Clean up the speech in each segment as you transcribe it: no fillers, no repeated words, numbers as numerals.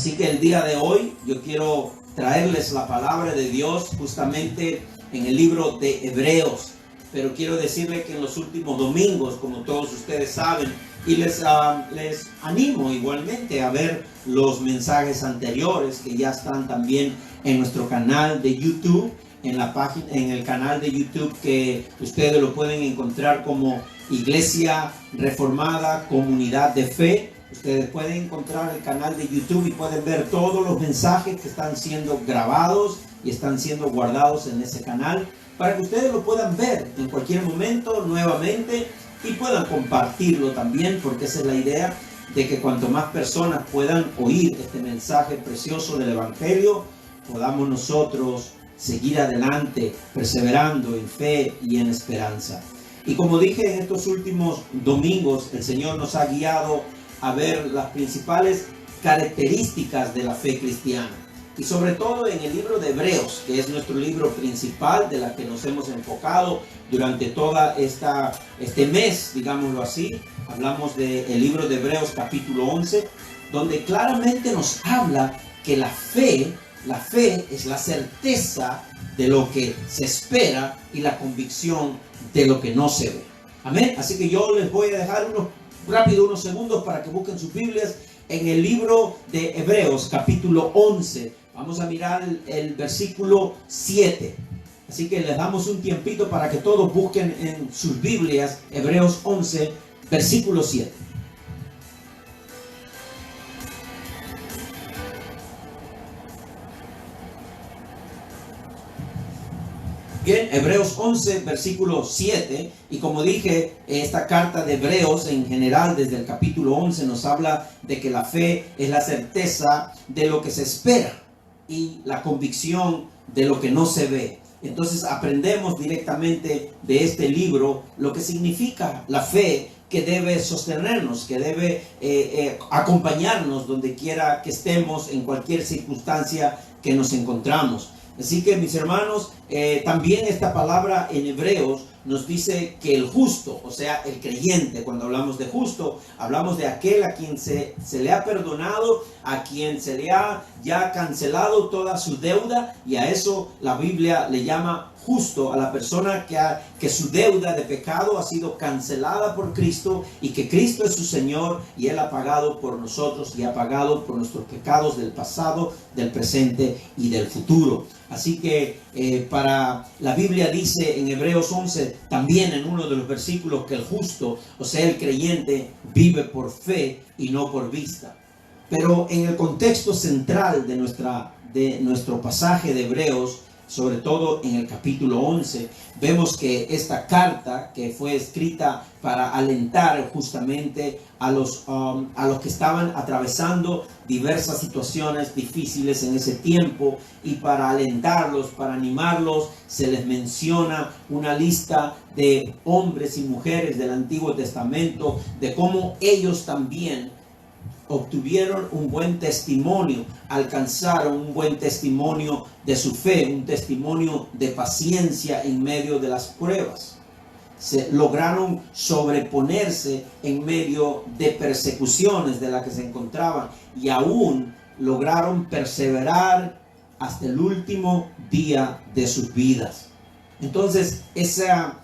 Así que el día de hoy yo quiero traerles la palabra de Dios justamente en el libro de Hebreos. Pero quiero decirles que en los últimos domingos, como todos ustedes saben, y les animo igualmente a ver los mensajes anteriores que ya están también en nuestro canal de YouTube, en la página, en el canal de YouTube que ustedes lo pueden encontrar como Iglesia Reformada Comunidad de Fe. Ustedes pueden encontrar el canal de YouTube y pueden ver todos los mensajes que están siendo grabados y están siendo guardados en ese canal para que ustedes lo puedan ver en cualquier momento nuevamente y puedan compartirlo también, porque esa es la idea de que cuanto más personas puedan oír este mensaje precioso del Evangelio, podamos nosotros seguir adelante, perseverando en fe y en esperanza. Y como dije en estos últimos domingos, el Señor nos ha guiado a ver las principales características de la fe cristiana. Y sobre todo en el libro de Hebreos, que es nuestro libro principal de la que nos hemos enfocado durante toda este mes, digámoslo así. Hablamos del libro de Hebreos capítulo 11, donde claramente nos habla que la fe es la certeza de lo que se espera y la convicción de lo que no se ve. Amén. Así que yo les voy a dejar unos segundos para que busquen sus Biblias en el libro de Hebreos capítulo 11. Vamos a mirar el versículo 7. Así que les damos un tiempito para que todos busquen en sus Biblias Hebreos 11, versículo 7. Bien, Hebreos 11, versículo 7, y como dije, esta carta de Hebreos en general desde el capítulo 11 nos habla de que la fe es la certeza de lo que se espera y la convicción de lo que no se ve. Entonces aprendemos directamente de este libro lo que significa la fe, que debe sostenernos, que debe acompañarnos donde quiera que estemos, en cualquier circunstancia que nos encontramos. Así que mis hermanos, también esta palabra en Hebreos nos dice que el justo, o sea, el creyente, cuando hablamos de justo, hablamos de aquel a quien se le ha perdonado, a quien se le ha ya cancelado toda su deuda, y a eso la Biblia le llama justo, a la persona que su deuda de pecado ha sido cancelada por Cristo y que Cristo es su Señor y Él ha pagado por nosotros y ha pagado por nuestros pecados del pasado, del presente y del futuro. Así que para la Biblia dice en Hebreos 11, también en uno de los versículos, que el justo, o sea el creyente, vive por fe y no por vista. Pero en el contexto central de nuestro pasaje de Hebreos, sobre todo en el capítulo 11, vemos que esta carta, que fue escrita para alentar justamente a los que estaban atravesando diversas situaciones difíciles en ese tiempo, y para alentarlos, para animarlos, se les menciona una lista de hombres y mujeres del Antiguo Testamento, de cómo ellos también obtuvieron un buen testimonio, alcanzaron un buen testimonio de su fe, un testimonio de paciencia en medio de las pruebas. Lograron sobreponerse en medio de persecuciones de las que se encontraban, y aún lograron perseverar hasta el último día de sus vidas. Entonces, esa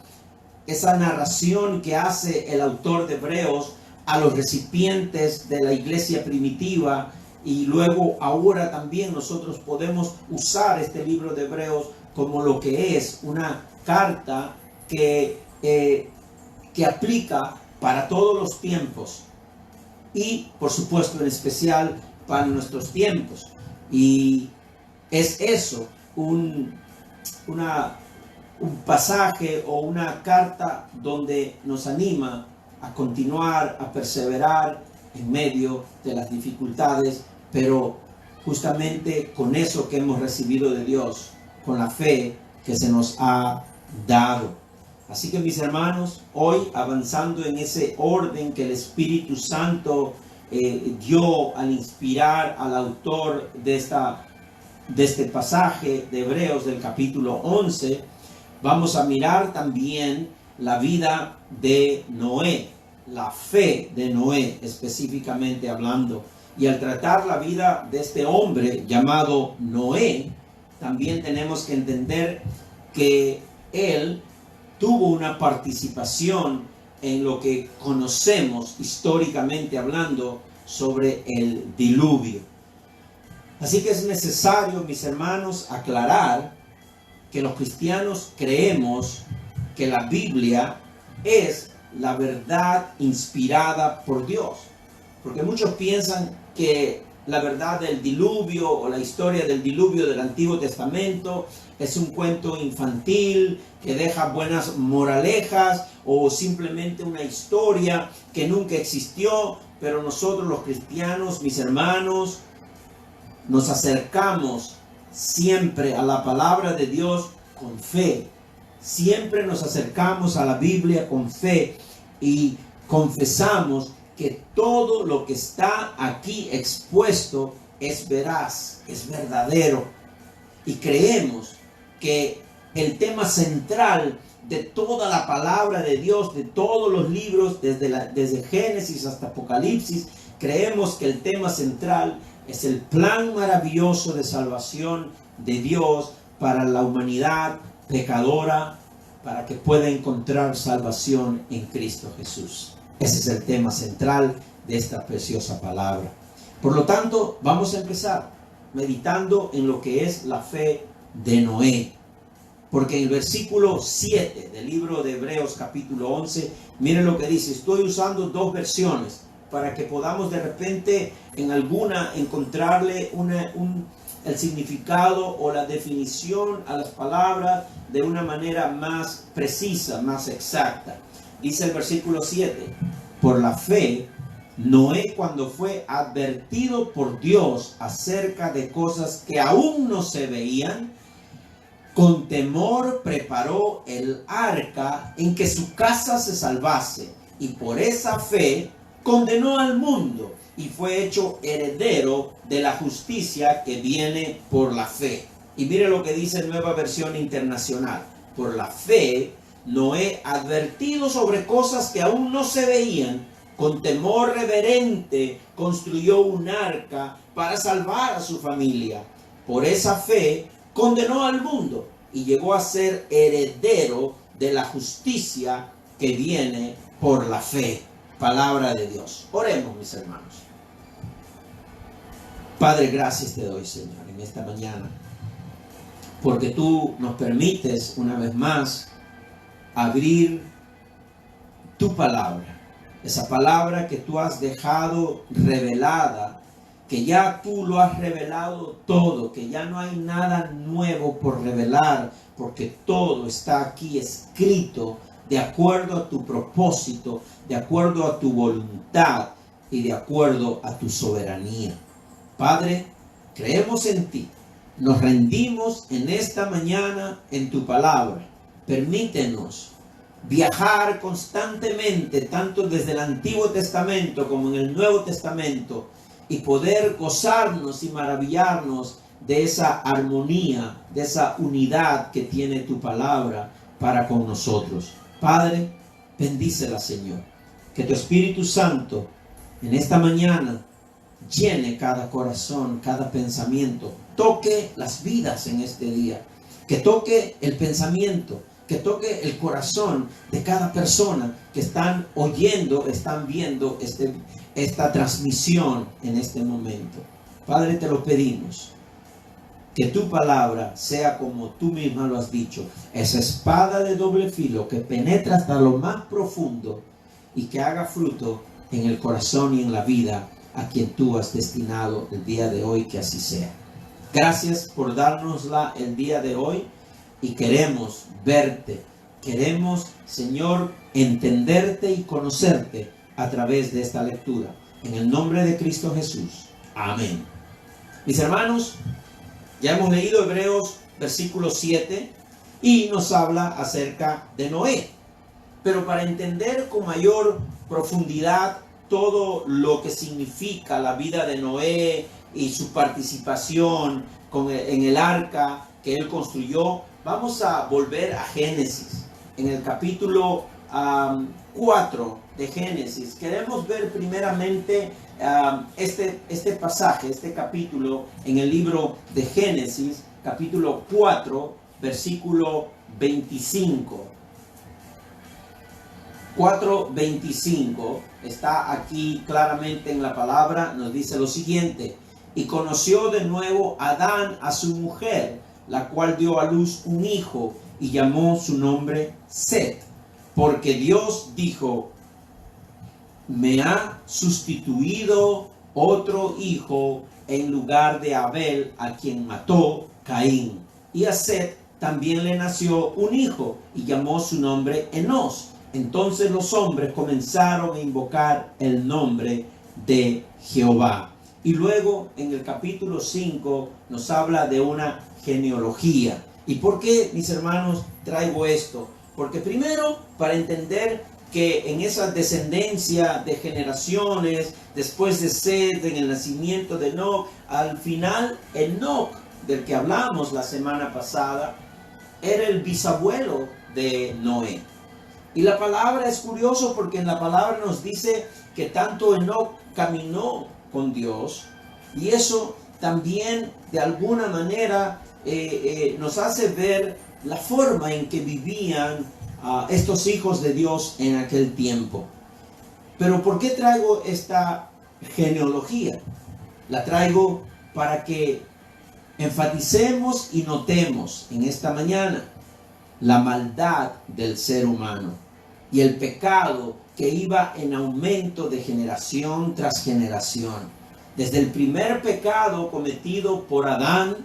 narración que hace el autor de Hebreos a los recipientes de la iglesia primitiva, y luego ahora también nosotros podemos usar este libro de Hebreos como lo que es una carta que aplica para todos los tiempos, y por supuesto en especial para nuestros tiempos. Y es eso, un pasaje o una carta donde nos anima a continuar, a perseverar en medio de las dificultades, pero justamente con eso que hemos recibido de Dios, con la fe que se nos ha dado. Así que mis hermanos, hoy avanzando en ese orden que el Espíritu Santo dio al inspirar al autor de este pasaje de Hebreos del capítulo 11, vamos a mirar también la vida de Noé, la fe de Noé específicamente hablando. Y al tratar la vida de este hombre llamado Noé, también tenemos que entender que él tuvo una participación en lo que conocemos históricamente hablando sobre el diluvio. Así que es necesario, mis hermanos, aclarar que los cristianos creemos que la Biblia es la verdad inspirada por Dios. Porque muchos piensan que la verdad del diluvio o la historia del diluvio del Antiguo Testamento es un cuento infantil que deja buenas moralejas o simplemente una historia que nunca existió. Pero nosotros los cristianos, mis hermanos, nos acercamos siempre a la palabra de Dios con fe. Siempre nos acercamos a la Biblia con fe y confesamos que todo lo que está aquí expuesto es veraz, es verdadero. Y creemos que el tema central de toda la palabra de Dios, de todos los libros, desde Génesis hasta Apocalipsis, creemos que el tema central es el plan maravilloso de salvación de Dios para la humanidad pecadora, para que pueda encontrar salvación en Cristo Jesús. Ese es el tema central de esta preciosa palabra. Por lo tanto, vamos a empezar meditando en lo que es la fe de Noé. Porque en el versículo 7 del libro de Hebreos capítulo 11, miren lo que dice. Estoy usando dos versiones para que podamos de repente en alguna encontrarle el significado o la definición a las palabras de una manera más precisa, más exacta. Dice el versículo 7, por la fe, Noé, cuando fue advertido por Dios acerca de cosas que aún no se veían, con temor preparó el arca en que su casa se salvase, y por esa fe condenó al mundo y fue hecho heredero de la justicia que viene por la fe. Y mire lo que dice Nueva Versión Internacional. Por la fe, Noé, advertido sobre cosas que aún no se veían, con temor reverente construyó un arca para salvar a su familia. Por esa fe condenó al mundo y llegó a ser heredero de la justicia que viene por la fe. Palabra de Dios. Oremos, mis hermanos. Padre, gracias te doy, Señor, en esta mañana, porque tú nos permites una vez más abrir tu palabra, esa palabra que tú has dejado revelada, que ya tú lo has revelado todo, que ya no hay nada nuevo por revelar, porque todo está aquí escrito de acuerdo a tu propósito, de acuerdo a tu voluntad y de acuerdo a tu soberanía. Padre, creemos en ti, nos rendimos en esta mañana en tu palabra. Permítenos viajar constantemente, tanto desde el Antiguo Testamento como en el Nuevo Testamento, y poder gozarnos y maravillarnos de esa armonía, de esa unidad que tiene tu palabra para con nosotros. Padre, bendícela, Señor. Que tu Espíritu Santo en esta mañana llene cada corazón, cada pensamiento. Toque las vidas en este día. Que toque el pensamiento, que toque el corazón de cada persona que están oyendo, están viendo esta transmisión en este momento. Padre, te lo pedimos. Que tu palabra sea como tú misma lo has dicho, esa espada de doble filo que penetra hasta lo más profundo y que haga fruto en el corazón y en la vida a quien tú has destinado el día de hoy, que así sea. Gracias por dárnosla el día de hoy y queremos verte, queremos, Señor, entenderte y conocerte a través de esta lectura. En el nombre de Cristo Jesús. Amén. Mis hermanos, ya hemos leído Hebreos versículo 7 y nos habla acerca de Noé. Pero para entender con mayor profundidad todo lo que significa la vida de Noé y su participación en el arca que él construyó, vamos a volver a Génesis. En el capítulo 4 de Génesis, queremos ver primeramente este pasaje, este capítulo en el libro de Génesis, capítulo 4, versículo 25. 4:25 está aquí claramente en la palabra, nos dice lo siguiente: y conoció de nuevo Adán a su mujer, la cual dio a luz un hijo y llamó su nombre Set, porque Dios dijo: me ha sustituido otro hijo en lugar de Abel, a quien mató Caín. Y a Set también le nació un hijo y llamó su nombre Enos. Entonces los hombres comenzaron a invocar el nombre de Jehová. Y luego en el capítulo 5 nos habla de una genealogía. ¿Y por qué, mis hermanos, traigo esto? Porque primero, para entender que en esa descendencia de generaciones, después de Set, en el nacimiento de Enoc, al final Enoc, del que hablamos la semana pasada, era el bisabuelo de Noé. Y la palabra es curioso porque en la palabra nos dice que tanto Enoc caminó con Dios, y eso también de alguna manera nos hace ver la forma en que vivían estos hijos de Dios en aquel tiempo. Pero ¿por qué traigo esta genealogía? La traigo para que enfaticemos y notemos en esta mañana la maldad del ser humano y el pecado que iba en aumento de generación tras generación. Desde el primer pecado cometido por Adán,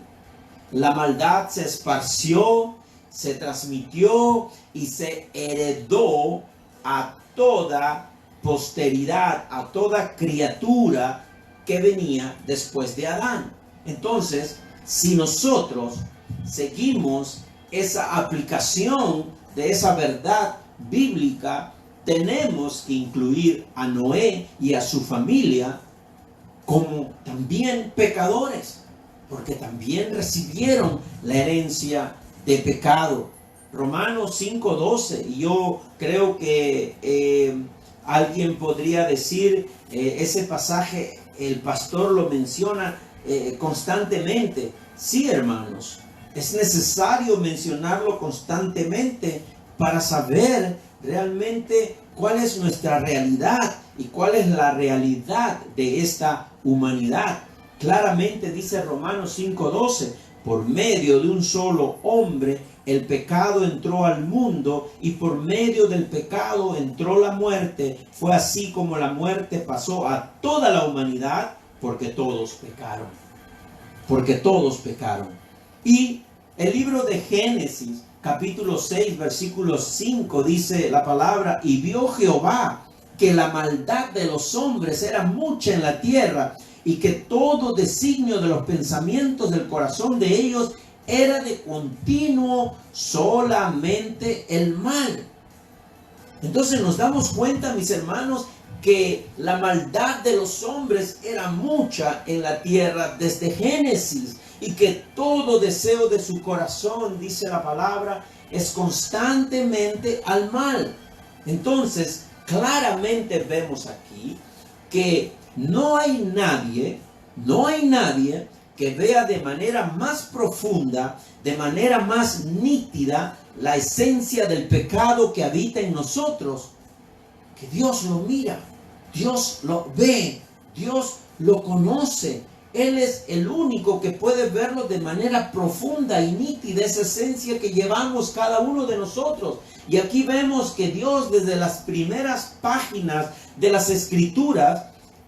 la maldad se esparció, se transmitió y se heredó a toda posteridad, a toda criatura que venía después de Adán. Entonces, si nosotros seguimos esa aplicación de esa verdad bíblica, tenemos que incluir a Noé y a su familia como también pecadores, porque también recibieron la herencia de pecado. Romanos 5:12, y yo creo que alguien podría decir, ese pasaje el pastor lo menciona constantemente. Sí, hermanos, es necesario mencionarlo constantemente para saber realmente cuál es nuestra realidad y cuál es la realidad de esta humanidad. Claramente dice Romanos 5:12, por medio de un solo hombre el pecado entró al mundo, y por medio del pecado entró la muerte. Fue así como la muerte pasó a toda la humanidad, porque todos pecaron. Porque todos pecaron. Y el libro de Génesis, capítulo 6, versículo 5, dice la palabra: y vio Jehová que la maldad de los hombres era mucha en la tierra, y que todo designio de los pensamientos del corazón de ellos era de continuo solamente el mal. Entonces nos damos cuenta, mis hermanos, que la maldad de los hombres era mucha en la tierra desde Génesis, y que todo deseo de su corazón, dice la palabra, es constantemente al mal. Entonces, claramente vemos aquí que no hay nadie que vea de manera más profunda, de manera más nítida, la esencia del pecado que habita en nosotros, que Dios lo mira, Dios lo ve, Dios lo conoce. Él es el único que puede verlo de manera profunda y nítida, esa esencia que llevamos cada uno de nosotros. Y aquí vemos que Dios, desde las primeras páginas de las Escrituras,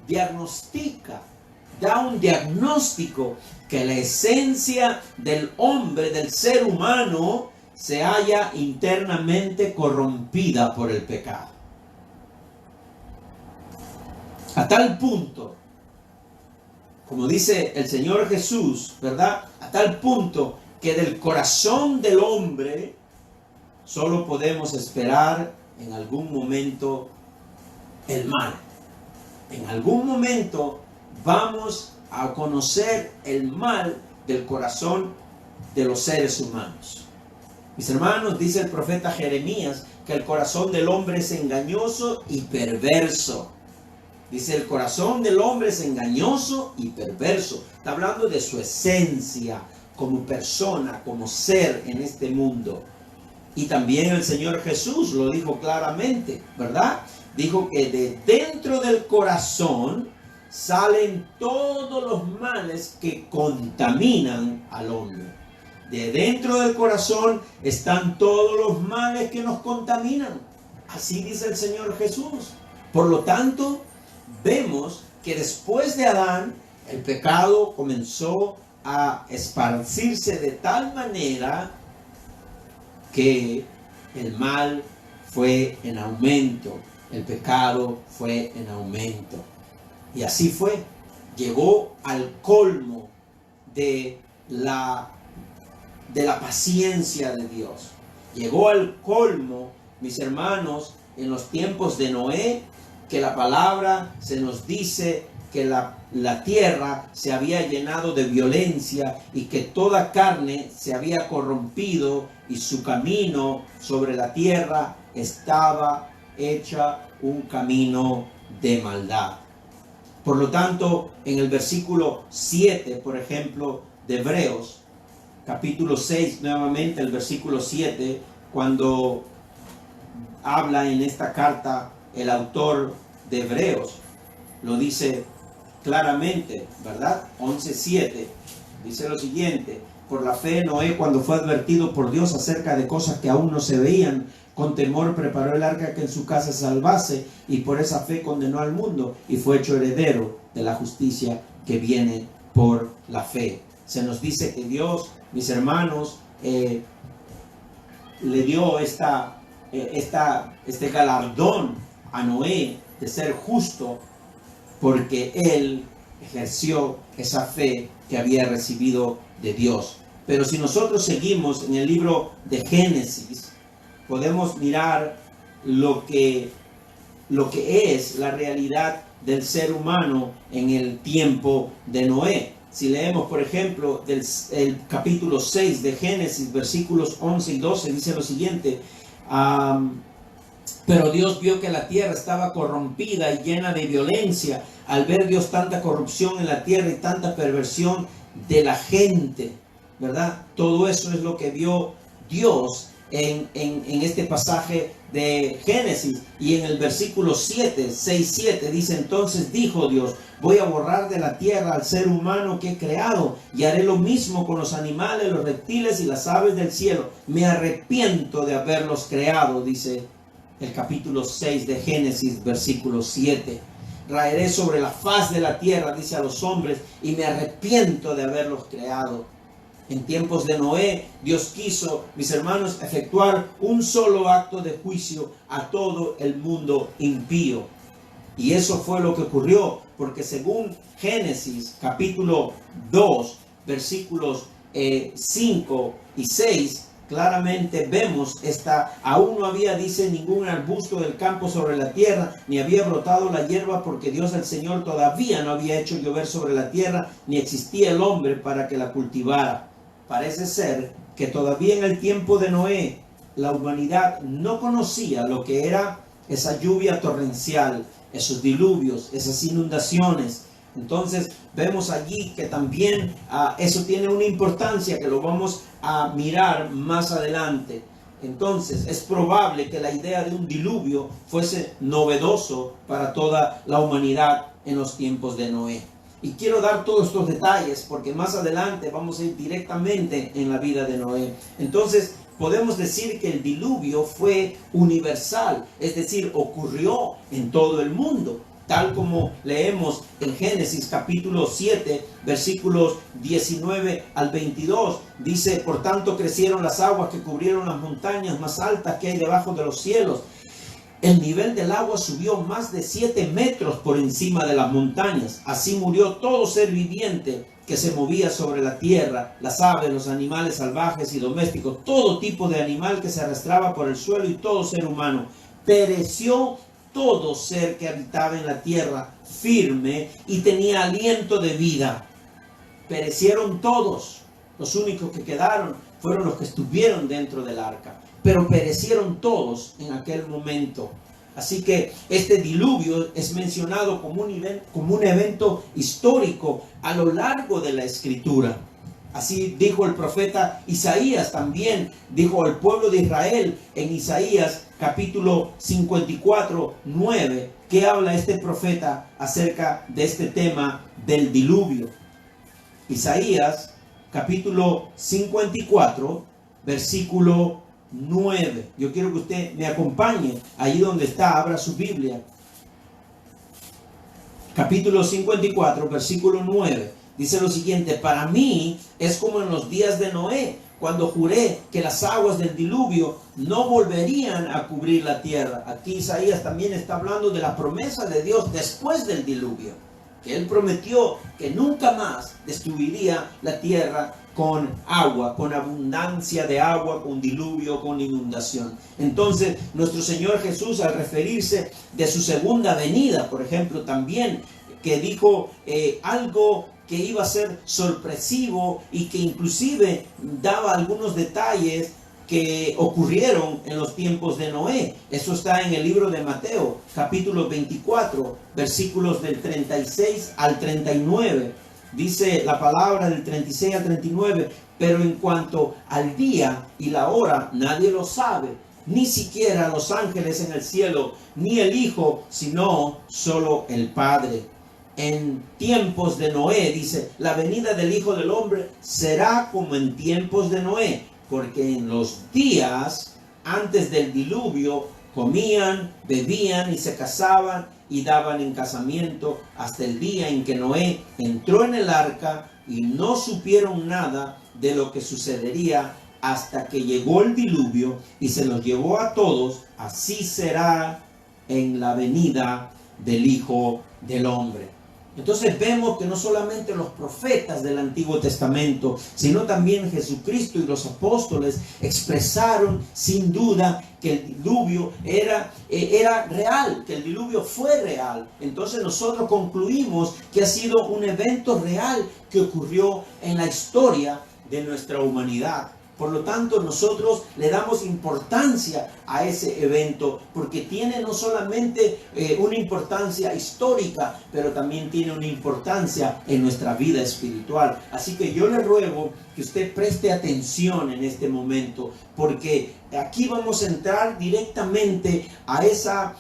diagnostica, da un diagnóstico que la esencia del hombre, del ser humano, se halla internamente corrompida por el pecado. A tal punto, como dice el Señor Jesús, ¿verdad? A tal punto que del corazón del hombre solo podemos esperar en algún momento el mal. En algún momento vamos a conocer el mal del corazón de los seres humanos. Mis hermanos, dice el profeta Jeremías, que el corazón del hombre es engañoso y perverso. Dice, el corazón del hombre es engañoso y perverso. Está hablando de su esencia como persona, como ser en este mundo. Y también el Señor Jesús lo dijo claramente, ¿verdad? Dijo que de dentro del corazón salen todos los males que contaminan al hombre. De dentro del corazón están todos los males que nos contaminan. Así dice el Señor Jesús. Por lo tanto, vemos que después de Adán, el pecado comenzó a esparcirse de tal manera que el mal fue en aumento, el pecado fue en aumento. Y así fue, llegó al colmo de la paciencia de Dios. Llegó al colmo, mis hermanos, en los tiempos de Noé, que la palabra se nos dice que la tierra se había llenado de violencia y que toda carne se había corrompido y su camino sobre la tierra estaba hecha un camino de maldad. Por lo tanto, en el versículo 7, por ejemplo, de Hebreos, capítulo 6, nuevamente el versículo 7, cuando habla en esta carta el autor de Hebreos, lo dice claramente, ¿verdad? 11:7, dice lo siguiente: por la fe Noé, cuando fue advertido por Dios acerca de cosas que aún no se veían, con temor preparó el arca que en su casa salvase, y por esa fe condenó al mundo y fue hecho heredero de la justicia que viene por la fe. Se nos dice que Dios, mis hermanos, le dio este galardón a Noé de ser justo, porque él ejerció esa fe que había recibido de Dios. Pero si nosotros seguimos en el libro de Génesis, podemos mirar lo que es la realidad del ser humano en el tiempo de Noé. Si leemos, por ejemplo, el capítulo 6 de Génesis, versículos 11 y 12, dice lo siguiente: pero Dios vio que la tierra estaba corrompida y llena de violencia. Al ver Dios tanta corrupción en la tierra y tanta perversión de la gente, ¿verdad? Todo eso es lo que vio Dios en este pasaje de Génesis. Y en el versículo 6-7 dice: entonces dijo Dios, voy a borrar de la tierra al ser humano que he creado, y haré lo mismo con los animales, los reptiles y las aves del cielo. Me arrepiento de haberlos creado, dice el capítulo 6 de Génesis, versículo 7. Raeré sobre la faz de la tierra, dice a los hombres, y me arrepiento de haberlos creado. En tiempos de Noé, Dios quiso, mis hermanos, efectuar un solo acto de juicio a todo el mundo impío. Y eso fue lo que ocurrió, porque según Génesis capítulo 2, versículos 5 y 6, claramente vemos aún no había, dice, ningún arbusto del campo sobre la tierra, ni había brotado la hierba, porque Dios el Señor todavía no había hecho llover sobre la tierra, ni existía el hombre para que la cultivara. Parece ser que todavía en el tiempo de Noé, la humanidad no conocía lo que era esa lluvia torrencial, esos diluvios, esas inundaciones. Entonces vemos allí que también eso tiene una importancia que lo vamos a mirar más adelante. Entonces es probable que la idea de un diluvio fuese novedoso para toda la humanidad en los tiempos de Noé. Y quiero dar todos estos detalles porque más adelante vamos a ir directamente en la vida de Noé. Entonces podemos decir que el diluvio fue universal, es decir, ocurrió en todo el mundo. Tal como leemos en Génesis capítulo 7, versículos 19 al 22, dice: por tanto crecieron las aguas que cubrieron las montañas más altas que hay debajo de los cielos. El nivel del agua subió más de 7 metros por encima de las montañas. Así murió todo ser viviente que se movía sobre la tierra, las aves, los animales salvajes y domésticos, todo tipo de animal que se arrastraba por el suelo y todo ser humano. Pereció todo ser que habitaba en la tierra firme y tenía aliento de vida. Perecieron todos. Los únicos que quedaron fueron los que estuvieron dentro del arca. pero perecieron todos en aquel momento. Así que este diluvio es mencionado como un evento histórico a lo largo de la Escritura. Así dijo el profeta Isaías también, dijo al pueblo de Israel en Isaías capítulo 54, 9, que habla este profeta acerca de este tema del diluvio. Isaías capítulo 54, versículo 9. Yo quiero que usted me acompañe allí donde está, abra su Biblia. Capítulo 54, versículo 9. Dice lo siguiente: para mí es como en los días de Noé, cuando juré que las aguas del diluvio no volverían a cubrir la tierra. Aquí Isaías también está hablando de la promesa de Dios después del diluvio, que Él prometió que nunca más destruiría la tierra con agua, con abundancia de agua, con diluvio, con inundación. Entonces, nuestro Señor Jesús, al referirse de su segunda venida, por ejemplo, también que dijo algo que iba a ser sorpresivo y que inclusive daba algunos detalles que ocurrieron en los tiempos de Noé. Eso está en el libro de Mateo, capítulo 24, versículos del 36 al 39. Dice la palabra del 36 al 39, pero en cuanto al día y la hora, nadie lo sabe, ni siquiera los ángeles en el cielo, ni el Hijo, sino solo el Padre. En tiempos de Noé, dice, la venida del Hijo del Hombre será como en tiempos de Noé, porque en los días antes del diluvio comían, bebían y se casaban y daban en casamiento hasta el día en que Noé entró en el arca, y no supieron nada de lo que sucedería hasta que llegó el diluvio y se los llevó a todos. Así será en la venida del Hijo del Hombre. Entonces vemos que no solamente los profetas del Antiguo Testamento, sino también Jesucristo y los apóstoles expresaron sin duda que el diluvio era real, que el diluvio fue real. Entonces nosotros concluimos que ha sido un evento real que ocurrió en la historia de nuestra humanidad. Por lo tanto, nosotros le damos importancia a ese evento porque tiene no solamente una importancia histórica, pero también tiene una importancia en nuestra vida espiritual. Así que yo le ruego que usted preste atención en este momento, porque aquí vamos a entrar directamente a esa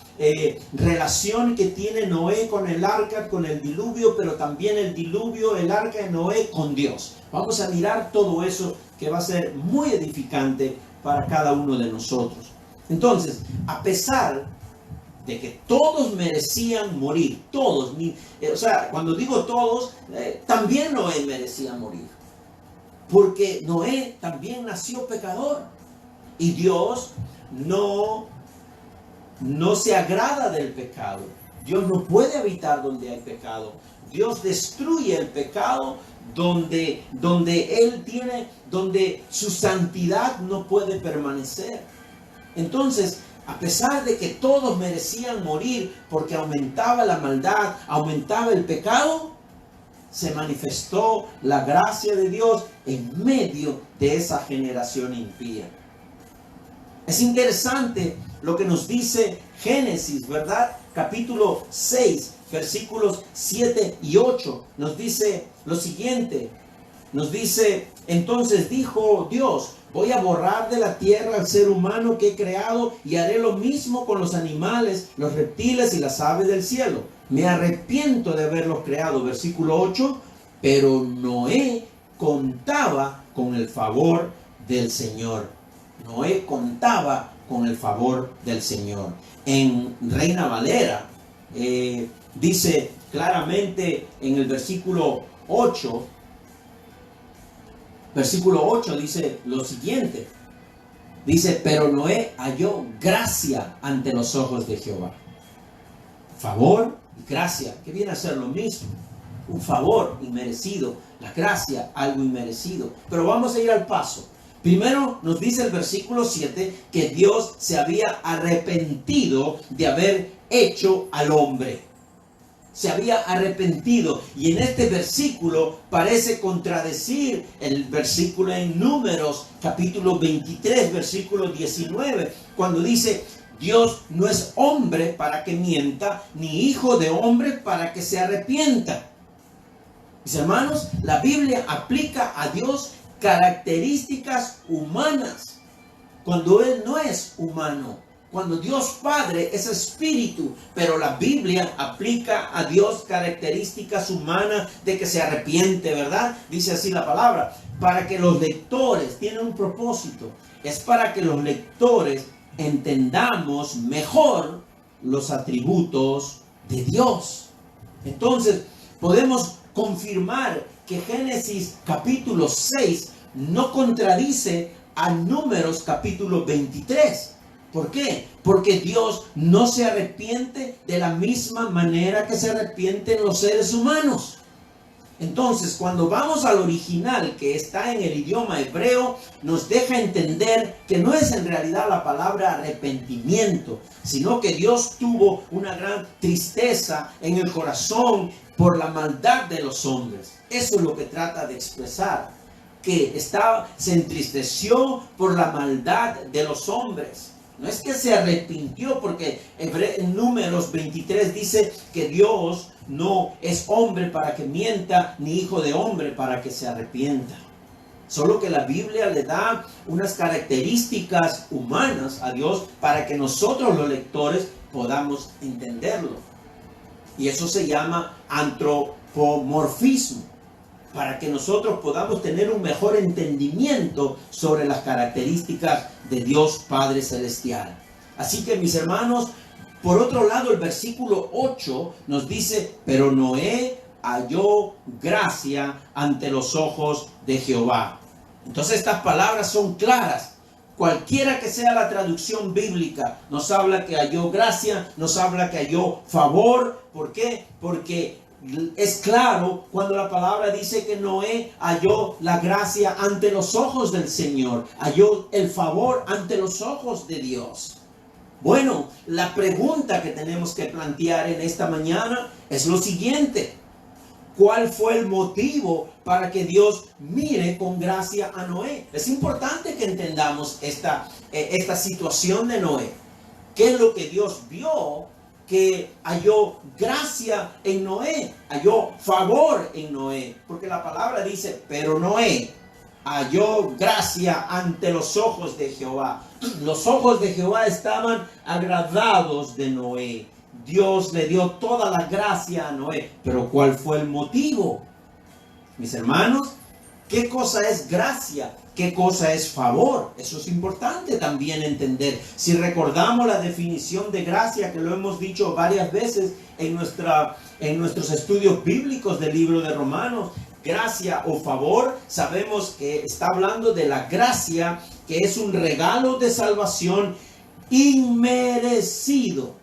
relación que tiene Noé con el arca, con el diluvio, pero también el diluvio, el arca de Noé con Dios. Vamos a mirar todo eso, que va a ser muy edificante para cada uno de nosotros. Entonces, a pesar de que todos merecían morir, todos, cuando digo todos, también Noé merecía morir, porque Noé también nació pecador, y Dios no se agrada del pecado. Dios no puede habitar donde hay pecado. Dios destruye el pecado donde su santidad no puede permanecer. Entonces, a pesar de que todos merecían morir porque aumentaba la maldad, aumentaba el pecado, se manifestó la gracia de Dios en medio de esa generación impía. Es interesante lo que nos dice Génesis, ¿verdad? Capítulo 6, versículos 7 y 8. Nos dice lo siguiente. Nos dice: entonces dijo Dios, voy a borrar de la tierra al ser humano que he creado, y haré lo mismo con los animales, los reptiles y las aves del cielo. Me arrepiento de haberlos creado. Versículo 8. Pero Noé contaba con el favor del Señor. Noé contaba con el favor del Señor. En Reina Valera dice claramente en el versículo 8, dice lo siguiente. Dice: pero Noé halló gracia ante los ojos de Jehová. Favor y gracia, que viene a ser lo mismo. Un favor inmerecido, la gracia algo inmerecido. Pero vamos a ir al paso. Primero nos dice el versículo 7 que Dios se había arrepentido de haber hecho al hombre. se había arrepentido. Y en este versículo parece contradecir el versículo en Números, capítulo 23, versículo 19, cuando dice: Dios no es hombre para que mienta, ni hijo de hombre para que se arrepienta. Mis hermanos, la Biblia aplica a Dios características humanas cuando Él no es humano. Cuando Dios Padre es espíritu, pero la Biblia aplica a Dios características humanas de que se arrepiente, ¿verdad? Dice así la palabra, para que los lectores, tienen un propósito, es para que los lectores entendamos mejor los atributos de Dios. Entonces, podemos confirmar que Génesis capítulo 6 no contradice a Números capítulo 23. ¿Por qué? Porque Dios no se arrepiente de la misma manera que se arrepienten los seres humanos. Entonces, cuando vamos al original que está en el idioma hebreo, nos deja entender que no es en realidad la palabra arrepentimiento, sino que Dios tuvo una gran tristeza en el corazón por la maldad de los hombres. Eso es lo que trata de expresar, que se entristeció por la maldad de los hombres. No es que se arrepintió, porque en Números 23 dice que Dios no es hombre para que mienta, ni hijo de hombre para que se arrepienta. Solo que la Biblia le da unas características humanas a Dios para que nosotros los lectores podamos entenderlo. Y eso se llama antropomorfismo, para que nosotros podamos tener un mejor entendimiento sobre las características de Dios Padre Celestial. Así que, mis hermanos, por otro lado, el versículo 8 nos dice: pero Noé halló gracia ante los ojos de Jehová. Entonces, estas palabras son claras. Cualquiera que sea la traducción bíblica, nos habla que halló gracia, nos habla que halló favor. ¿Por qué? Porque es claro cuando la palabra dice que Noé halló la gracia ante los ojos del Señor, halló el favor ante los ojos de Dios. Bueno, la pregunta que tenemos que plantear en esta mañana es lo siguiente: ¿cuál fue el motivo para que Dios mire con gracia a Noé? Es importante que entendamos esta situación de Noé. ¿Qué es lo que Dios vio que halló gracia en Noé, halló favor en Noé? Porque la palabra dice: pero Noé halló gracia ante los ojos de Jehová. Los ojos de Jehová estaban agradados de Noé. Dios le dio toda la gracia a Noé. Pero ¿cuál fue el motivo? Mis hermanos, ¿qué cosa es gracia? ¿Qué cosa es favor? Eso es importante también entender. Si recordamos la definición de gracia, que lo hemos dicho varias veces en nuestros estudios bíblicos del libro de Romanos, gracia o favor, sabemos que está hablando de la gracia, que es un regalo de salvación inmerecido.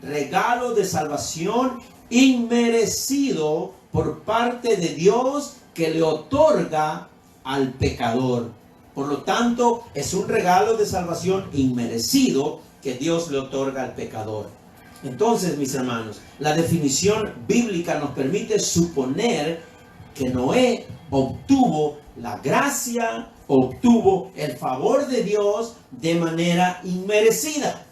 Regalo de salvación inmerecido por parte de Dios, que le otorga al pecador. Por lo tanto, es un regalo de salvación inmerecido que Dios le otorga al pecador. Entonces, mis hermanos, la definición bíblica nos permite suponer que Noé obtuvo la gracia, obtuvo el favor de Dios de manera inmerecida.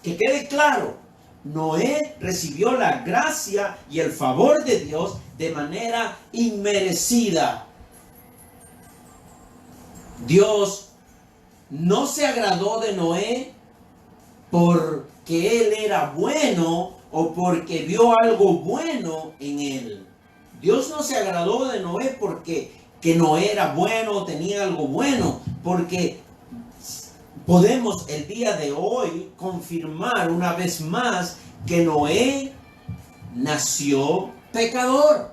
Que quede claro, Noé recibió la gracia y el favor de Dios de manera inmerecida. Dios no se agradó de Noé porque él era bueno o porque vio algo bueno en él. Dios no se agradó de Noé porque Noé era bueno o tenía algo bueno, porque podemos el día de hoy confirmar una vez más que Noé nació pecador.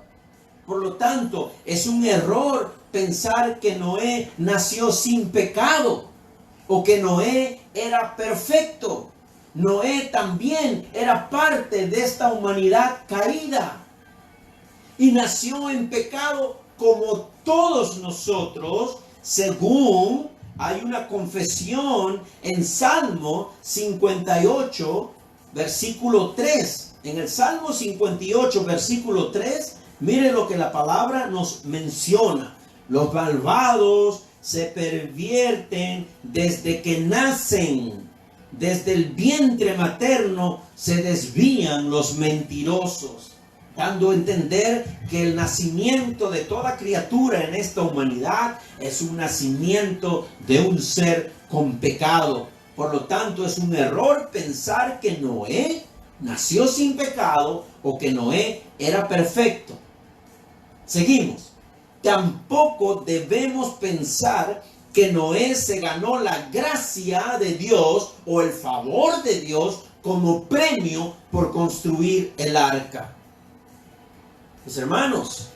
Por lo tanto, es un error pensar que Noé nació sin pecado o que Noé era perfecto. Noé también era parte de esta humanidad caída y nació en pecado como todos nosotros, según hay una confesión en Salmo 58, versículo 3. En el Salmo 58, versículo 3, mire lo que la palabra nos menciona. Los malvados se pervierten desde que nacen. Desde el vientre materno se desvían los mentirosos, dando a entender que el nacimiento de toda criatura en esta humanidad es un nacimiento de un ser con pecado. Por lo tanto, es un error pensar que Noé nació sin pecado o que Noé era perfecto. Seguimos. Tampoco debemos pensar que Noé se ganó la gracia de Dios o el favor de Dios como premio por construir el arca. Mis hermanos,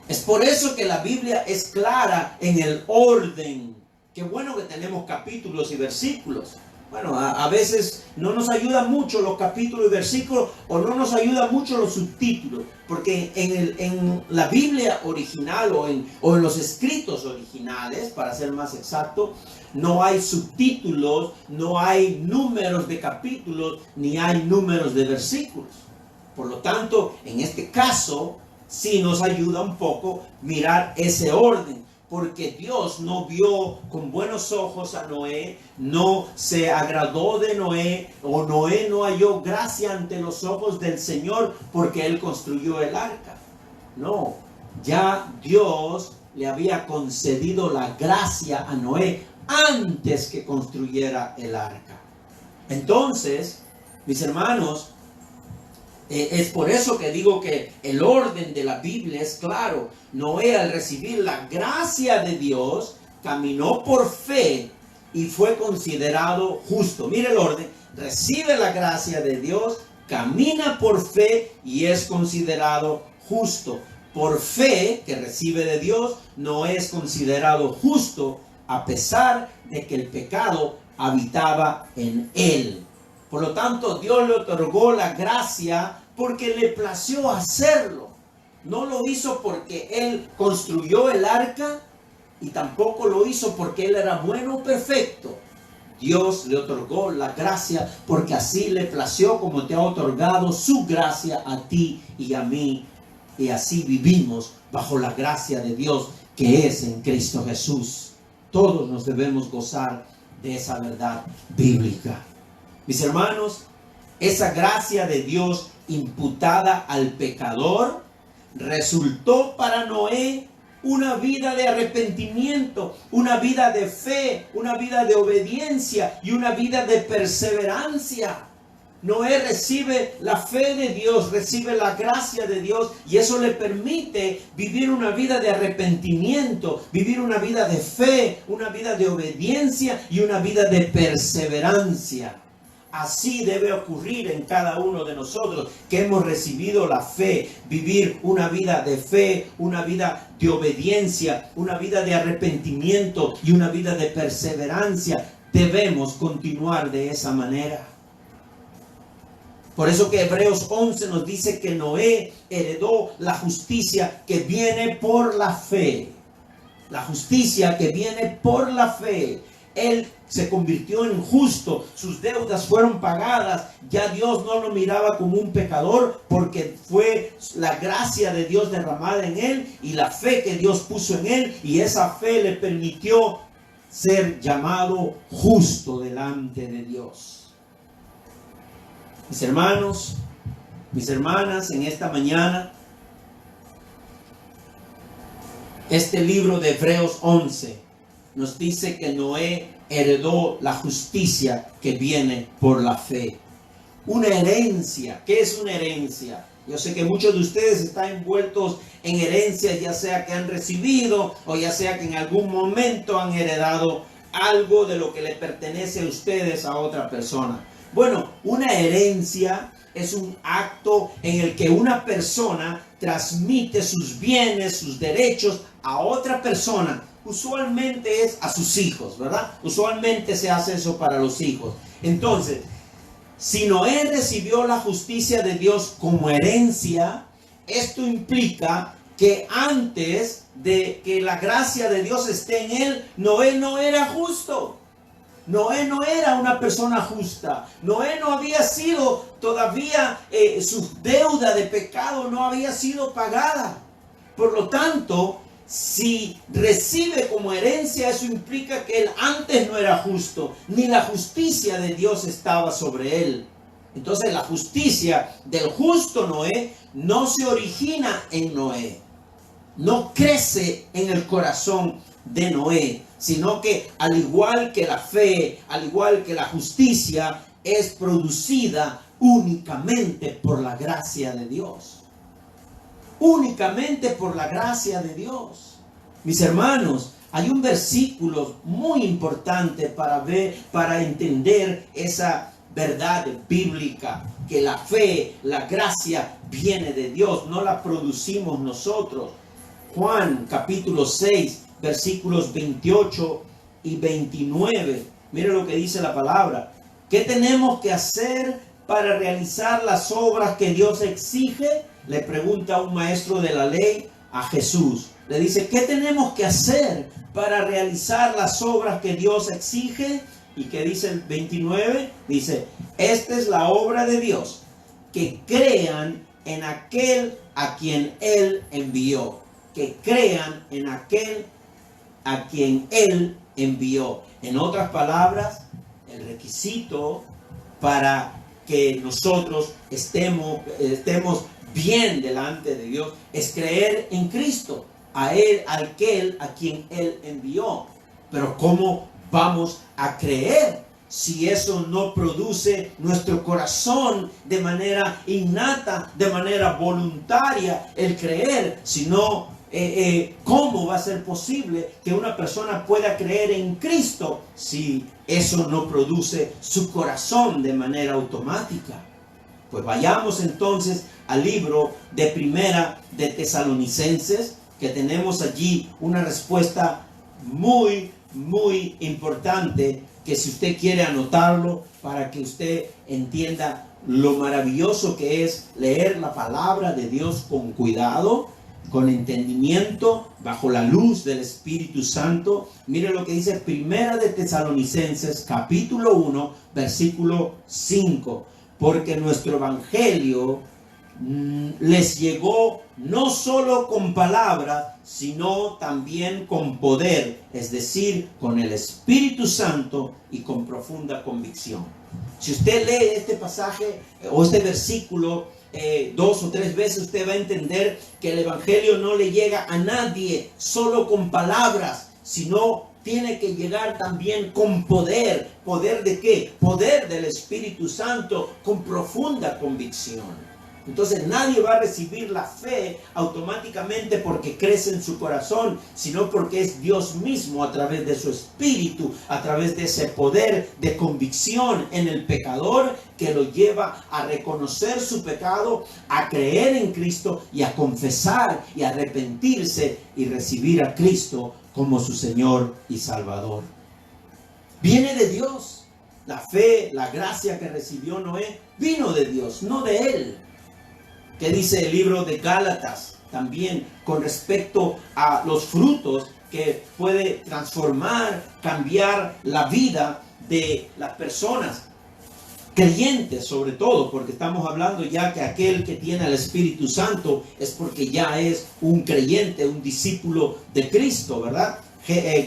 es por eso que la Biblia es clara en el orden. Qué bueno que tenemos capítulos y versículos. Bueno, a veces no nos ayudan mucho los capítulos y versículos o no nos ayudan mucho los subtítulos, porque en la Biblia original o en los escritos originales, para ser más exacto, no hay subtítulos, no hay números de capítulos, ni hay números de versículos. Por lo tanto, en este caso, sí nos ayuda un poco mirar ese orden. Porque Dios no vio con buenos ojos a Noé, no se agradó de Noé, o Noé no halló gracia ante los ojos del Señor porque él construyó el arca. No, ya Dios le había concedido la gracia a Noé antes que construyera el arca. Entonces, mis hermanos, es por eso que digo que el orden de la Biblia es claro. Noé, al recibir la gracia de Dios, caminó por fe y fue considerado justo. Mire el orden: recibe la gracia de Dios, camina por fe y es considerado justo. Por fe que recibe de Dios, Noé es considerado justo a pesar de que el pecado habitaba en él. Por lo tanto, Dios le otorgó la gracia porque le plació hacerlo. No lo hizo porque él construyó el arca y tampoco lo hizo porque él era bueno o perfecto. Dios le otorgó la gracia porque así le plació, como te ha otorgado su gracia a ti y a mí. Y así vivimos bajo la gracia de Dios que es en Cristo Jesús. Todos nos debemos gozar de esa verdad bíblica. Mis hermanos, esa gracia de Dios imputada al pecador resultó para Noé una vida de arrepentimiento, una vida de fe, una vida de obediencia y una vida de perseverancia. Noé recibe la fe de Dios, recibe la gracia de Dios y eso le permite vivir una vida de arrepentimiento, vivir una vida de fe, una vida de obediencia y una vida de perseverancia. Así debe ocurrir en cada uno de nosotros que hemos recibido la fe, vivir una vida de fe, una vida de obediencia, una vida de arrepentimiento y una vida de perseverancia. Debemos continuar de esa manera. Por eso que Hebreos 11 nos dice que Noé heredó la justicia que viene por la fe. La justicia que viene por la fe. Él se convirtió en justo, sus deudas fueron pagadas, ya Dios no lo miraba como un pecador porque fue la gracia de Dios derramada en él y la fe que Dios puso en él y esa fe le permitió ser llamado justo delante de Dios. Mis hermanos, mis hermanas, en esta mañana, este libro de Hebreos 11 nos dice que Noé heredó la justicia que viene por la fe. Una herencia. ¿Qué es una herencia? Yo sé que muchos de ustedes están envueltos en herencias, ya sea que han recibido o ya sea que en algún momento han heredado algo de lo que le pertenece a ustedes a otra persona. Bueno, una herencia es un acto en el que una persona transmite sus bienes, sus derechos a otra persona. Usualmente es a sus hijos, ¿verdad? Usualmente se hace eso para los hijos. Entonces, si Noé recibió la justicia de Dios como herencia, esto implica que antes de que la gracia de Dios esté en él, Noé no era justo. Noé no era una persona justa. Noé no había sido todavía, su deuda de pecado no había sido pagada. Por lo tanto, si recibe como herencia, eso implica que él antes no era justo, ni la justicia de Dios estaba sobre él. Entonces la justicia del justo Noé no se origina en Noé, no crece en el corazón de Noé, sino que al igual que la fe, al igual que la justicia, es producida únicamente por la gracia de Dios. Únicamente por la gracia de Dios. Mis hermanos, hay un versículo muy importante para entender esa verdad bíblica, que la fe, la gracia viene de Dios, no la producimos nosotros. Juan capítulo 6, versículos 28 y 29. Mire lo que dice la palabra. ¿Qué tenemos que hacer para realizar las obras que Dios exige? Le pregunta un maestro de la ley a Jesús. Le dice, ¿qué tenemos que hacer para realizar las obras que Dios exige? ¿Y qué dice el 29? Dice, esta es la obra de Dios, que crean en aquel a quien Él envió. Que crean en aquel a quien Él envió. En otras palabras, el requisito para que nosotros estemos bien delante de Dios es creer en Cristo, a Él, aquel a quien Él envió. Pero ¿cómo vamos a creer si eso no produce nuestro corazón de manera innata, de manera voluntaria el creer? Sino ¿cómo va a ser posible que una persona pueda creer en Cristo si eso no produce su corazón de manera automática? Pues vayamos entonces al libro de Primera de Tesalonicenses, que tenemos allí una respuesta muy importante, que si usted quiere anotarlo para que usted entienda lo maravilloso que es leer la palabra de Dios con cuidado, con entendimiento, bajo la luz del Espíritu Santo. Mire lo que dice Primera de Tesalonicenses, capítulo 1, versículo 5. Porque nuestro evangelio les llegó no solo con palabras, sino también con poder, es decir, con el Espíritu Santo y con profunda convicción. Si usted lee este pasaje o este versículo 2 o 3 veces, usted va a entender que el evangelio no le llega a nadie solo con palabras, sino tiene que llegar también con poder. ¿Poder de qué? Poder del Espíritu Santo, con profunda convicción. Entonces nadie va a recibir la fe automáticamente porque crece en su corazón, sino porque es Dios mismo a través de su Espíritu, a través de ese poder de convicción en el pecador, que lo lleva a reconocer su pecado, a creer en Cristo y a confesar y arrepentirse y recibir a Cristo como su Señor y Salvador. Viene de Dios. La fe, la gracia que recibió Noé, vino de Dios, no de él. ¿Qué dice el libro de Gálatas? También con respecto a los frutos que puede transformar, cambiar la vida de las personas creyentes, sobre todo, porque estamos hablando ya que aquel que tiene el Espíritu Santo es porque ya es un creyente, un discípulo de Cristo, ¿verdad?